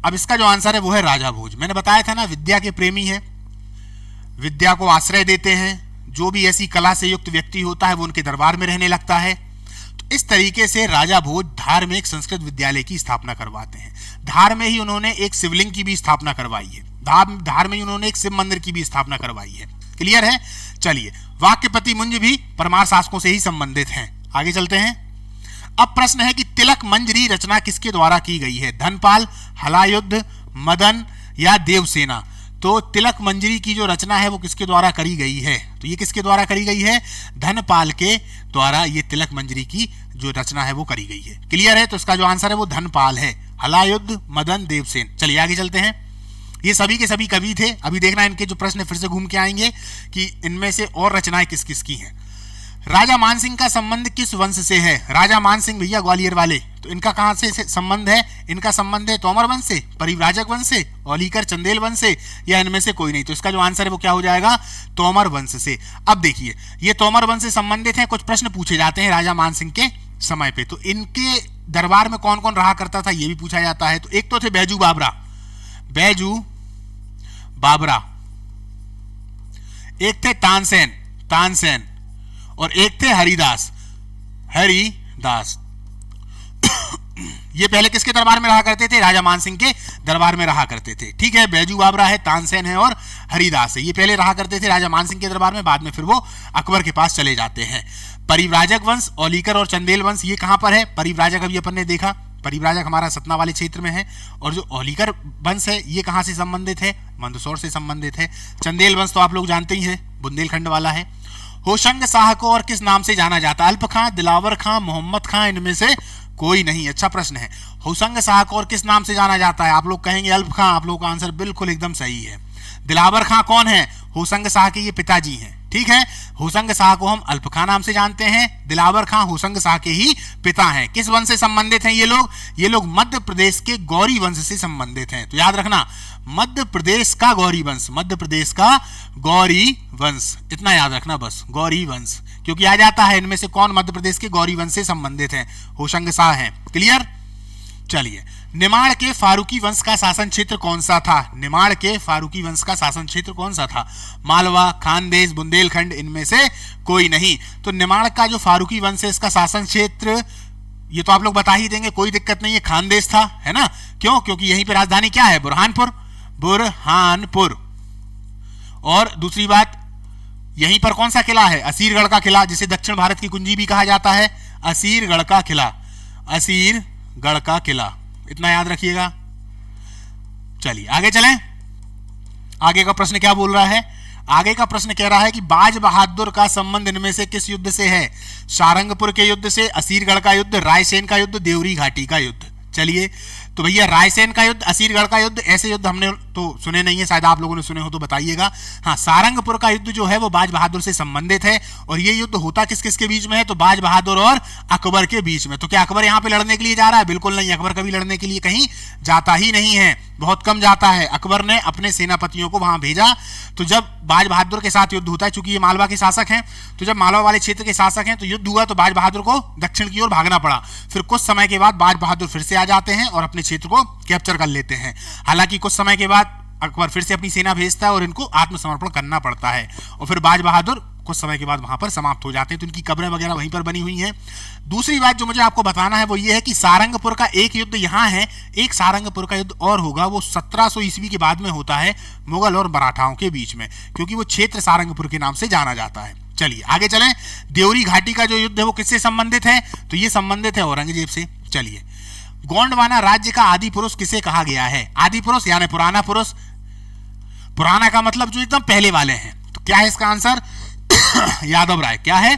अब इसका जो आंसर है वो है राजा भोज। मैंने बताया था ना, विद्या के प्रेमी है, विद्या को आश्रय देते हैं। जो भी ऐसी कला से युक्त व्यक्ति होता है वो उनके दरबार में रहने लगता है। तो इस तरीके से राजा भोज धार में एक संस्कृत विद्यालय की स्थापना करवाते हैं। धार में ही उन्होंने एक शिवलिंग की भी स्थापना करवाई है। धार में ही उन्होंने एक शिव मंदिर की भी स्थापना करवाई है। क्लियर है? चलिए, वाक्यपति मुंज भी परमार शासकों से ही संबंधित हैं। आगे चलते हैं। अब प्रश्न है कि तिलक मंजरी रचना किसके द्वारा की गई है? धनपाल, हलायुद्ध, मदन या देवसेना? तो तिलक मंजरी की जो रचना है वो किसके द्वारा करी गई है? तो ये किसके द्वारा करी गई है? धनपाल के द्वारा ये तिलक मंजरी की जो रचना है वो करी गई है। क्लियर है? तो इसका जो आंसर है वो धनपाल है। हलायुद्ध, मदन, देवसेन। चलिए आगे चलते हैं। ये सभी के सभी कवि थे। अभी देखना इनके जो प्रश्न फिर से घूम के आएंगे कि इनमें से और रचनाएं किस किस की हैं। राजा मानसिंह का संबंध किस वंश से है? राजा मानसिंह भैया ग्वालियर वाले, तो इनका कहां से संबंध है? इनका संबंध है तोमर वंश से, परिव्राजक वंश से, औलीकर चंदेल वंश से, या इनमें से कोई नहीं? तो इसका जो आंसर है वो क्या हो जाएगा? तोमर वंश से। अब देखिए, ये तोमर वंश से संबंधित है। कुछ प्रश्न पूछे जाते हैं राजा मानसिंह के समय पे। तो इनके दरबार में कौन कौन रहा करता था ये भी पूछा जाता है। तो एक तो थे बैजू बाबरा, बैजू बाबरा, एक थे तानसेन, तानसेन, और एक थे हरिदास, हरिदास। ये पहले किसके दरबार में रहा करते थे? राजा मानसिंह के दरबार में रहा करते थे। ठीक है, बैजू बाबरा है, तानसेन है और हरिदास है। ये पहले रहा करते थे राजा मानसिंह के दरबार में, बाद में फिर वो अकबर के पास चले जाते हैं। परिव्राजक वंश, औलीकर और चंदेल वंश, ये कहां पर है? परिव्राजक अभी अपन ने देखा, परिव्राजक हमारा सतना वाले क्षेत्र में है। और जो औलीकर वंश है ये कहां से संबंधित है? मंदसौर से संबंधित है। चंदेल वंश तो आप लोग जानते ही हैं, बुंदेलखंड वाला है। होशंग शाह को और किस नाम से जाना जाता? अल्प खां, दिलावर खां, मोहम्मद खां, इनमें से कोई नहीं। अच्छा प्रश्न है। होशंग शाह को और किस नाम से जाना जाता है? आप लोग कहेंगे अल्प खां, आप लोग का आंसर बिल्कुल एकदम सही है। दिलावर खां कौन है? होशंग शाह के ये पिताजी हैं। ठीक है, होशंग शाह को हम अल्प खां नाम से जानते हैं, दिलावर खां होशंग शाह के ही पिता हैं। किस वंश से संबंधित हैं ये लोग? ये लोग मध्य प्रदेश के गौरी वंश से संबंधित हैं। तो याद रखना, मध्य प्रदेश का गौरी वंश, मध्य प्रदेश का गौरी वंश, इतना याद रखना बस, गौरी वंश, क्योंकि आ जाता है इनमें से कौन मध्य प्रदेश के गौरी वंश से संबंधित है? होशंग शाह हैं। क्लियर? चलिए, निमाड़ के फारूकी वंश का शासन क्षेत्र कौन सा था? निमाड़ के फारूकी वंश का शासन क्षेत्र कौन सा था? मालवा, खानदेश, बुंदेलखंड, इनमें से कोई नहीं। तो निमाड़ का जो फारूकी वंश है इसका शासन क्षेत्र, ये तो आप लोग बता ही देंगे, कोई दिक्कत नहीं है, खानदेश था, है ना? क्यों? क्योंकि यहीं पे राजधानी क्या है? बुरहानपुर, बुरहानपुर। और दूसरी बात, यहीं पर कौन सा किला है? असीरगढ़ का किला, जिसे दक्षिण भारत की कुंजी भी कहा जाता है। असीरगढ़ का किला, असीरगढ़ का किला, इतना याद रखिएगा। चलिए आगे चलें। आगे का प्रश्न क्या बोल रहा है? आगे का प्रश्न कह रहा है कि बाज बहादुर का संबंध इनमें से किस युद्ध से है? सारंगपुर के युद्ध से, असीरगढ़ का युद्ध, रायसेन का युद्ध, देवरी घाटी का युद्ध। चलिए, तो भैया रायसेन का युद्ध, असीरगढ़ का युद्ध, ऐसे युद्ध हमने तो सुने नहीं है, शायद आप लोगों ने सुने हो तो बताइएगा। हाँ, सारंगपुर का युद्ध जो है वो बाज बहादुर से संबंधित है। और ये युद्ध होता किस किस के बीच में है? तो बाज बहादुर और अकबर के बीच में। तो क्या अकबर यहाँ पे लड़ने के लिए जा रहा है? बिल्कुल नहीं, अकबर कभी लड़ने के लिए कहीं जाता ही नहीं है, बहुत कम जाता है। अकबर ने अपने सेनापतियों को वहां भेजा। तो जब बाज बहादुर के साथ युद्ध होता है, चूंकि ये मालवा के शासक हैं, तो जब मालवा वाले क्षेत्र के शासक हैं तो युद्ध हुआ, तो बाज बहादुर को दक्षिण की ओर भागना पड़ा। फिर कुछ समय के बाद बाज बहादुर फिर से आ जाते हैं और अपने क्षेत्र को कैप्चर कर लेते हैं। हालांकि कुछ समय के बाद अकबर फिर से अपनी सेना भेजता है और इनको आत्मसमर्पण करना पड़ता है, और फिर बाज बहादुर कुछ समय के बाद वहां पर समाप्त हो जाते हैं। तो इनकी कब्रें वगैरह वहीं पर बनी हुई हैं। दूसरी बात जो मुझे आपको बताना है वो ये है कि सारंगपुर का एक युद्ध यहाँ है, एक सारंगपुर का युद्ध और होगा, वो 1700 ईस्वी के बाद में होता है, मुगल और मराठाओं के बीच में, क्योंकि वो क्षेत्र सारंगपुर के नाम से जाना जाता है। चलिए आगे चलें। देवरी घाटी का जो युद्ध है वो किससे संबंधित है? तो ये संबंधित है औरंगजेब से। चलिए, गोंडवाना राज्य का आदि पुरुष किसे कहा गया है? आदि पुरुष यानी पुराना पुरुष, पुराना का मतलब जो एकदम पहले वाले हैं। तो क्या है इसका आंसर? यादव राय। क्या है?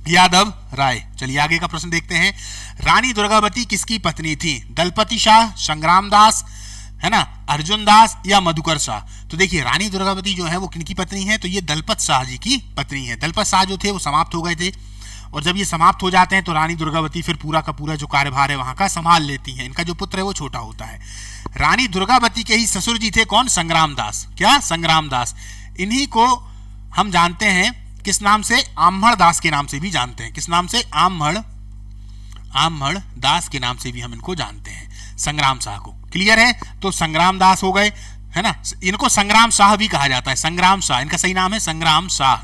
यादव राय। चलिए आगे का प्रश्न देखते हैं। रानी दुर्गावती किसकी पत्नी थी? दलपति शाह, संग्राम दास, है ना, अर्जुन दास या मधुकर शाह? तो देखिए, रानी दुर्गावती जो है वो किनकी पत्नी है? तो ये दलपत शाह जी की पत्नी है। दलपत शाह जो थे वो समाप्त हो गए थे, और जब ये समाप्त हो जाते हैं तो रानी दुर्गावती फिर पूरा का पूरा जो कार्यभार है वहां का संभाल लेती हैं। इनका जो पुत्र है वो छोटा होता है। रानी दुर्गावती के ही ससुर जी थे कौन? संग्राम दास। क्या? संग्राम दास। इन्हीं को हम जानते हैं किस नाम से? आम्हड़ दास के नाम से भी जानते हैं। किस नाम से? आम्हड़ दास के नाम से भी हम इनको जानते हैं, संग्राम शाह को। क्लियर है? तो संग्राम दास हो गए, है ना। इनको संग्राम शाह भी कहा जाता है, संग्राम शाह, इनका सही नाम है संग्राम शाह।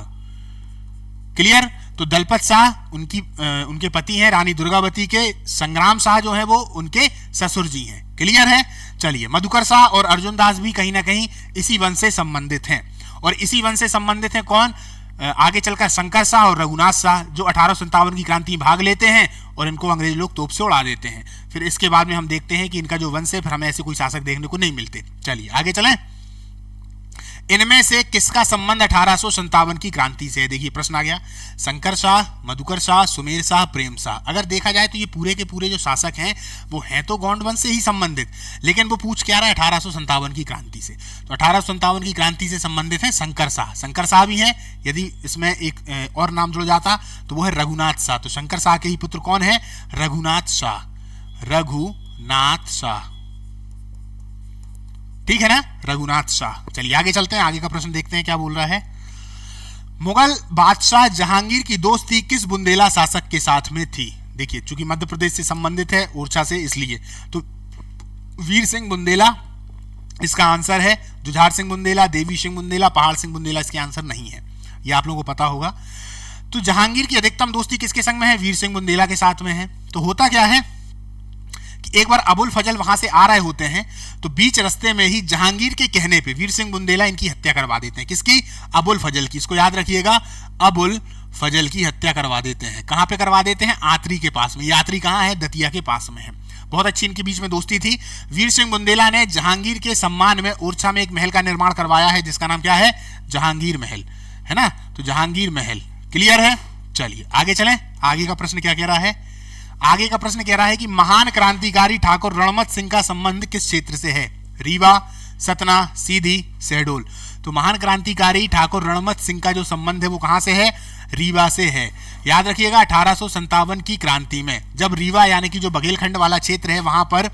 क्लियर? तो दलपत शाह उनके पति हैं, रानी दुर्गावती के संग्राम शाह जो है वो उनके ससुर जी हैं। क्लियर है? चलिए, मधुकर शाह और अर्जुन दास भी कहीं ना कहीं इसी वंश से संबंधित हैं। और इसी वंश से संबंधित हैं कौन? आगे चलकर शंकर शाह और रघुनाथ शाह, जो 1857 की क्रांति में भाग लेते हैं और इनको अंग्रेज लोग तोप से उड़ा देते हैं। फिर इसके बाद में हम देखते हैं कि इनका जो वंश है फिर हमें ऐसे कोई शासक देखने को नहीं मिलते। चलिए आगे चलें। इनमें से किसका संबंध 1857 की क्रांति से है? देखिए प्रश्न आ गया। शंकर शाह, मधुकर शाह, सुमेर शाह, प्रेम शाह। अगर देखा जाए तो ये पूरे के पूरे जो शासक हैं वो हैं तो गोंड वंश से ही संबंधित, लेकिन वो पूछ क्या रहा है? 1857 की क्रांति से। तो 1857 की क्रांति से संबंधित है शंकर शाह। शंकर शाह भी हैं। यदि इसमें एक और नाम जुड़ जाता तो वो है रघुनाथ शाह। तो शंकर शाह के ही पुत्र कौन है? रघुनाथ शाह। रघुनाथ शाह, ठीक है ना, रघुनाथ शाह। चलिए आगे चलते हैं, आगे का प्रश्न देखते हैं क्या बोल रहा है। मुगल बादशाह जहांगीर की दोस्ती किस बुंदेला शासक के साथ में थी? देखिए चूंकि मध्य प्रदेश से संबंधित है, ओरछा से, इसलिए तो वीर सिंह बुंदेला इसका आंसर है। जुझार सिंह बुंदेला, देवी सिंह बुंदेला, पहाड़ सिंह बुंदेला इसके आंसर नहीं है, ये आप लोगों को पता होगा। तो जहांगीर की अधिकतम दोस्ती किसके संग में है? वीर सिंह बुंदेला के साथ में है। तो होता क्या है कि एक बार अबुल फजल वहां से आ रहे होते हैं, तो बीच रास्ते में ही जहांगीर के कहने पे वीर सिंह बुंदेला इनकी हत्या करवा देते हैं। किसकी? अबुल फजल की। इसको याद रखिएगा, अबुल फजल की हत्या करवा देते हैं। कहां पे करवा देते हैं? आतरी के पास में। ये आतरी कहां है? दतिया के पास में है। बहुत अच्छी इनके बीच में दोस्ती थी। वीर सिंह बुंदेला ने जहांगीर के सम्मान में ओरछा में एक महल का निर्माण करवाया है, जिसका नाम क्या है? जहांगीर महल, है ना। तो जहांगीर महल क्लियर है। चलिए आगे चलें। आगे का प्रश्न क्या कह रहा है? आगे का प्रश्न कह रहा है कि महान क्रांतिकारी ठाकुर रणमत सिंह का संबंध किस क्षेत्र से है? रीवा, सतना, सीधी, शहडोल। तो महान क्रांतिकारी ठाकुर रणमत सिंह का जो संबंध है वो कहां से है? रीवा से है। याद रखिएगा 1857 की क्रांति में जब रीवा यानी कि जो बघेलखंड वाला क्षेत्र है वहां पर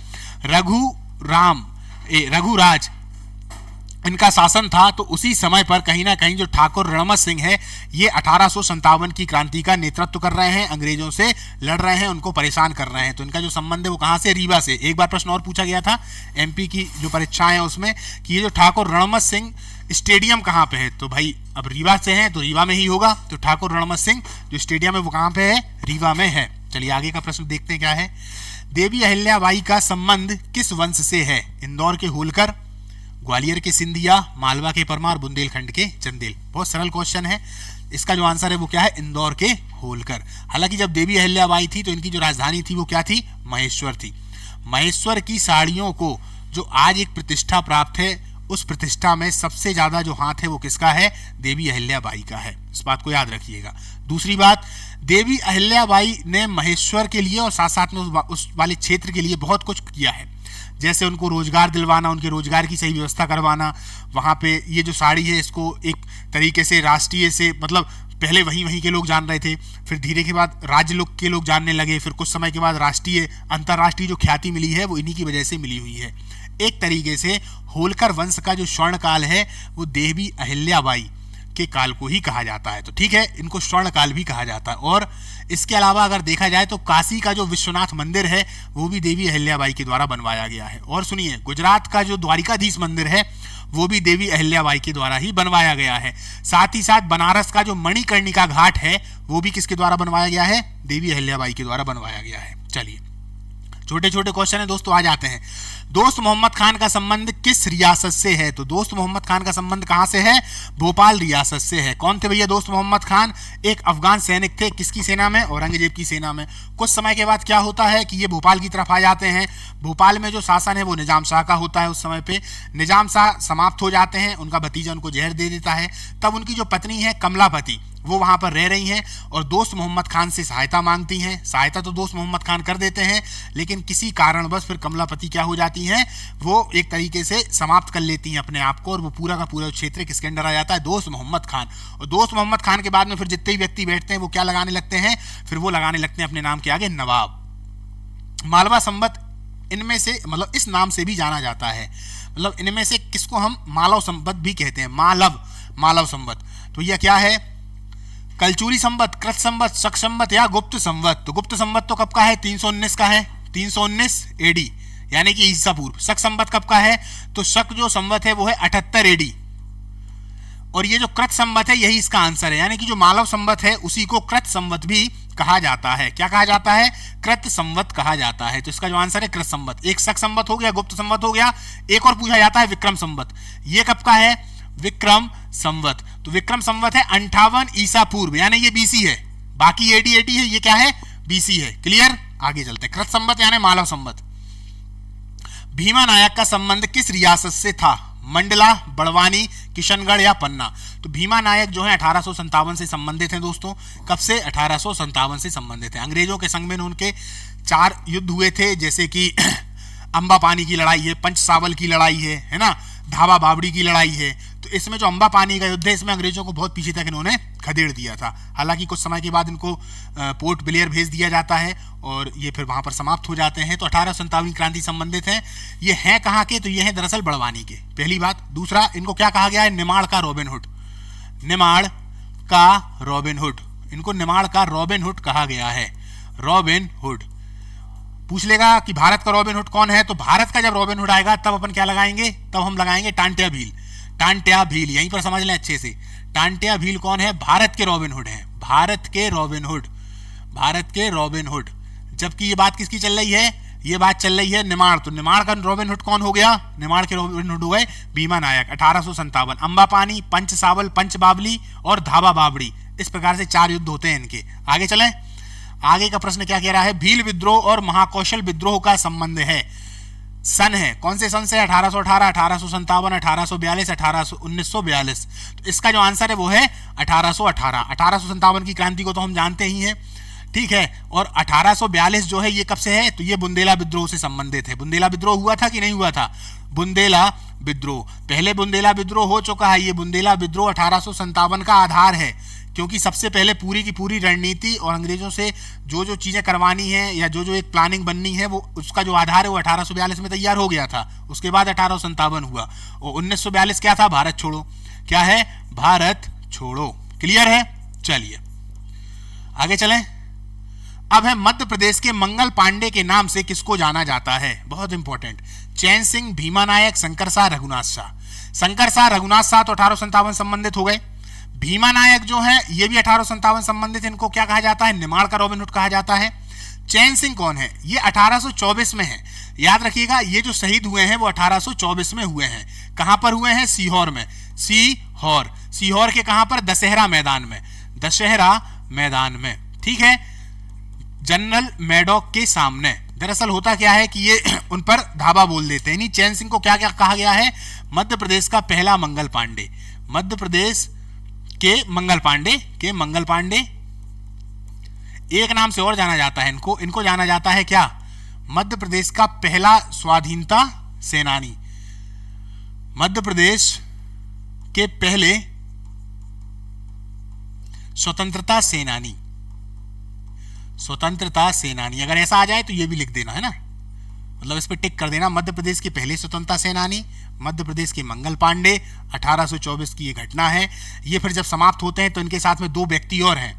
रघुराज इनका शासन था, तो उसी समय पर कहीं ना कहीं जो ठाकुर रणमत सिंह है ये 1857 की क्रांति का नेतृत्व कर रहे हैं, अंग्रेजों से लड़ रहे हैं, उनको परेशान कर रहे हैं। तो इनका जो संबंध है वो कहां से? रीवा से। एक बार प्रश्न और पूछा गया था एमपी की जो परीक्षाएं हैं उसमें कि ये जो ठाकुर रणमत सिंह स्टेडियम कहां पे है? तो भाई अब रीवा से है तो रीवा में ही होगा। तो ठाकुर रणमत सिंह जो स्टेडियम है वो कहां पे है? रीवा में है। चलिए आगे का प्रश्न देखते हैं क्या है। देवी अहिल्याबाई का संबंध किस वंश से है? इंदौर के होलकर, ग्वालियर के सिंधिया, मालवा के परमार, बुंदेलखंड के चंदेल। बहुत सरल क्वेश्चन है। इसका जो आंसर है वो क्या है? इंदौर के होलकर। हालांकि जब देवी अहिल्याबाई थी तो इनकी जो राजधानी थी वो क्या थी? महेश्वर थी। महेश्वर की साड़ियों को जो आज एक प्रतिष्ठा प्राप्त है, उस प्रतिष्ठा में सबसे ज्यादा जो हाथ है वो किसका है? देवी अहिल्याबाई का है। इस बात को याद रखिएगा। दूसरी बात, देवी अहिल्याबाई ने महेश्वर के लिए और साथ साथ में उस वाले क्षेत्र के लिए बहुत कुछ किया है। जैसे उनको रोजगार दिलवाना, उनके रोजगार की सही व्यवस्था करवाना, वहां पे ये जो साड़ी है इसको एक तरीके से राष्ट्रीय से, मतलब पहले वहीं के लोग जान रहे थे, फिर धीरे के बाद राज्य लोग के लोग जानने लगे, फिर कुछ समय के बाद राष्ट्रीय अंतर्राष्ट्रीय जो ख्याति मिली है वो इन्हीं की वजह से मिली हुई है। एक तरीके से होलकर वंश का जो स्वर्ण काल है वो देवी अहिल्याबाई के काल को ही कहा जाता है। तो ठीक है, इनको स्वर्ण काल भी कहा जाता है। और इसके अलावा अगर देखा जाए तो काशी का जो विश्वनाथ मंदिर है वो भी देवी अहिल्याबाई के द्वारा बनवाया गया है। और सुनिए, गुजरात का जो द्वारिकाधीश मंदिर है वो भी देवी अहिल्याबाई के द्वारा ही बनवाया गया है। साथ ही साथ बनारस का जो मणिकर्णिका घाट है वो भी किसके द्वारा बनवाया गया है? देवी अहिल्याबाई के द्वारा बनवाया गया है। चलिए छोटे छोटे क्वेश्चन है दोस्तों, आ जाते हैं। दोस्त मोहम्मद खान का संबंध किस रियासत से है? तो दोस्त मोहम्मद खान का संबंध कहां से है? भोपाल रियासत से है। कौन थे भैया दोस्त मोहम्मद खान? एक अफगान सैनिक थे। किसकी सेना में? औरंगजेब की सेना में। कुछ समय के बाद क्या होता है कि ये भोपाल की तरफ आ जाते हैं। भोपाल में जो शासन है वो निजाम शाह का होता है। उस समय पे निजाम शाह समाप्त हो जाते हैं, उनका भतीजा उनको जहर दे देता है। तब उनकी जो पत्नी है कमलापति, वो वहां पर रह रही हैं और दोस्त मोहम्मद खान से सहायता मांगती हैं। सहायता तो दोस्त मोहम्मद खान कर देते हैं, लेकिन किसी कारणवश फिर कमलापति क्या हो जाती हैं? वो एक तरीके से समाप्त कर लेती हैं अपने आप को, और वो पूरा का पूरा क्षेत्र किसके अंडर आ जाता है? दोस्त मोहम्मद खान। और दोस्त मोहम्मद खान के बाद में फिर जितने भी व्यक्ति बैठते हैं वो क्या लगाने लगते हैं? फिर वो लगाने लगते हैं अपने नाम के आगे नवाब। मालवा संबत इनमें से, मतलब इस नाम से भी जाना जाता है। मतलब इनमें से किसको हम मालव संबत भी कहते हैं? मालव संबत। तो यह क्या है? कलचूरी संबत, कृत संबत, शक संबत या गुप्त संबत। तो गुप्त संबत तो कब का है? 319 का है, 319 एडी यानी कि ईसा पूर्व। शक संबत कब का है? तो शक जो संबत है वो है 78 एडी। और ये जो कृत संबत है यही इसका आंसर है, यानी कि जो मालव संबत है उसी को कृत संबत भी कहा जाता है। क्या कहा जाता है? कृत संबत कहा जाता है। तो इसका जो आंसर है कृत संबत। एक शक संबत हो गया, गुप्त संबत हो गया, एक और पूछा जाता है विक्रम संबत। ये कब का है? विक्रम संवत। तो विक्रम संवत है 58 ईसा पूर्व, यानी ये बीसी है। बाकी एडी है, ये क्या है? बीसी है। क्लियर? आगे चलते हैं। कृत संवत यानी मालव संवत। भीमा नायक का संबंध किस रियासत से था? मंडला, बड़वानी, किशनगढ़ या पन्ना। तो भीमा नायक जो है 1857 से संबंधित हैं दोस्तों। कब से? 1857 से संबंधित है। अंग्रेजों के संग में उनके 4 युद्ध हुए थे, जैसे कि अंबा पानी की लड़ाई है, पंचसावल की लड़ाई है ना, धावा बावड़ी की लड़ाई है। तो इसमें जो अंबा पानी का युद्ध है इसमें अंग्रेजों को बहुत पीछे तक इन्होंने खदेड़ दिया था। हालांकि कुछ समय के बाद इनको पोर्ट ब्लेयर भेज दिया जाता है और ये फिर वहां पर समाप्त हो जाते हैं। तो 1857 क्रांति संबंधित है। ये हैं कहाँ के? तो ये हैं दरअसल बड़वानी के। पहली बात। दूसरा, इनको क्या कहा गया है? निमाड़ का रॉबिन हुड। निमाड़ का रॉबिन हुड, इनको निमाड़ का रॉबिन हुड कहा गया है। Robin hood. पूछ लेगा कि भारत का रॉबिन हुड कौन है, तो भारत का जब रॉबिन हुड आएगा तब अपन क्या लगाएंगे, तब हम लगाएंगे टांट्या भील। टांट्या भील यहीं पर समझ लें अच्छे से। टांट्या भील कौन है, भारत के रॉबिन हुड हैं, भारत के रॉबिन हुड, भारत के रॉबिन हुड। जबकि ये बात किसकी चल रही है, ये बात चल रही है निमाड़। तो निमाड़ का रॉबिन हुड कौन हो गया, निमाड़ के रॉबिन हुड हुए भीमा नायक। 1857 अंबापानी, पंच सावल, पंच बावली और धाबा बावड़ी, इस प्रकार से 4 युद्ध होते हैं इनके। आगे चलें, आगे का प्रश्न क्या कह रहा है, भील विद्रोह और महाकौशल विद्रोह का संबंध है। सन है, कौन से सन से, 1818, 1857, 1842, 1942। तो इसका जो आंसर है वो है 1818। 1857 की क्रांति को तो हम जानते ही हैं, ठीक है। और 1842 जो है ये कब से है, तो ये बुंदेला विद्रोह से संबंधित है। बुंदेला विद्रोह हुआ था कि नहीं हुआ था, बुंदेला विद्रोह, पहले बुंदेला विद्रोह हो चुका है। ये बुंदेला विद्रोह 1857 का आधार है, क्योंकि सबसे पहले पूरी की पूरी रणनीति और अंग्रेजों से जो जो चीजें करवानी है या जो जो एक प्लानिंग बननी है, वो उसका जो आधार है वो 1842 में तैयार हो गया था। उसके बाद 1857 हुआ और 1942 क्या था, भारत छोड़ो। क्या है, भारत छोड़ो। क्लियर है, चलिए आगे चलें। अब है मध्य प्रदेश के मंगल पांडे के नाम से किसको जाना जाता है, बहुत इंपॉर्टेंट। चैन सिंह, भीमा नायक, शंकर शाह, रघुनाथ शाह। शंकर शाह, रघुनाथ शाह तो 1857 संबंधित हो गए। भीमा नायक जो है ये भी 1857 संबंधित, इनको क्या कहा जाता है, निमाड़ का रॉबिन हुड कहा जाता है। चैन सिंह कौन है, ये 1824 में है। याद रखिएगा, ये जो शहीद हुए हैं वो 1824 में हुए हैं। कहां पर हुए हैं, सीहोर में। सीहोर, सीहोर के कहां पर, दशहरा मैदान में, दशहरा मैदान में, ठीक है, जनरल मैडॉक के सामने। दरअसल होता क्या है कि ये उन पर धावा बोल देते हैं। चैन सिंह को क्या क्या कहा गया है, मध्य प्रदेश का पहला मंगल पांडे, मध्य प्रदेश के मंगल पांडे। एक नाम से और जाना जाता है इनको जाना जाता है क्या, मध्य प्रदेश का पहला स्वाधीनता सेनानी, मध्य प्रदेश के पहले स्वतंत्रता सेनानी, स्वतंत्रता सेनानी। अगर ऐसा आ जाए तो ये भी लिख देना है ना, मतलब इस पे टिक कर देना, मध्य प्रदेश के पहले स्वतंत्रता सेनानी, मध्य प्रदेश के मंगल पांडे। 1824 की ये घटना है। ये फिर जब समाप्त होते हैं तो इनके साथ में 2 व्यक्ति और हैं।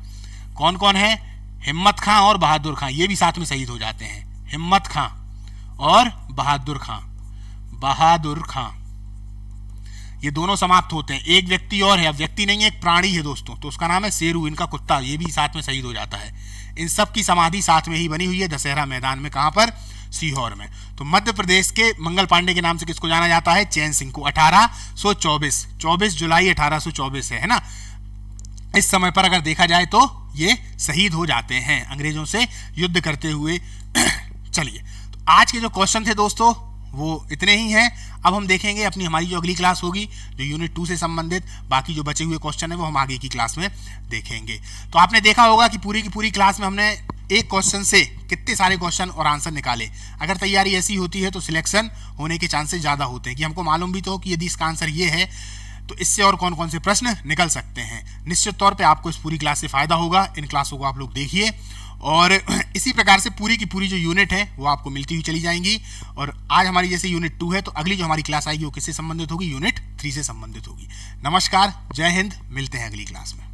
कौन कौन है, हिम्मत खां और बहादुर खां, ये भी साथ में शहीद हो जाते हैं। हिम्मत खां और बहादुर खां, ये दोनों समाप्त होते हैं। एक व्यक्ति और है, अब व्यक्ति नहीं है, एक प्राणी है दोस्तों, तो उसका नाम है शेरू, इनका कुत्ता, ये भी साथ में शहीद हो जाता है। इन सब की समाधि साथ में ही बनी हुई है दशहरा मैदान में। कहां पर, सीहोर में। तो मध्य प्रदेश के मंगल पांडे के नाम से किसको जाना जाता है, चैन सिंह को। 1824, 24 जुलाई 1824 है ना। इस समय पर अगर देखा जाए तो ये शहीद हो जाते हैं अंग्रेजों से युद्ध करते हुए। चलिए, तो आज के जो क्वेश्चन थे दोस्तों वो इतने ही हैं। अब हम देखेंगे अपनी हमारी जो अगली क्लास होगी जो यूनिट 2 से संबंधित बाकी जो बचे हुए क्वेश्चन है वो हम आगे की क्लास में देखेंगे। तो आपने देखा होगा कि पूरी की पूरी क्लास में हमने एक क्वेश्चन से कितने सारे क्वेश्चन और आंसर निकाले। अगर तैयारी ऐसी होती है तो सिलेक्शन होने के चांसेस ज़्यादा होते हैं, कि हमको मालूम भी तो हो कि यदि इसका आंसर ये है तो इससे और कौन कौन से प्रश्न निकल सकते हैं। निश्चित तौर पे आपको इस पूरी क्लास से फायदा होगा। इन क्लासों को आप लोग देखिए और इसी प्रकार से पूरी की पूरी जो यूनिट है वो आपको मिलती हुई चली जाएंगी। और आज हमारी जैसे यूनिट 2 है तो अगली जो हमारी क्लास आएगी वो किससे संबंधित होगी, यूनिट 3 से संबंधित होगी। नमस्कार, जय हिंद, मिलते हैं अगली क्लास में।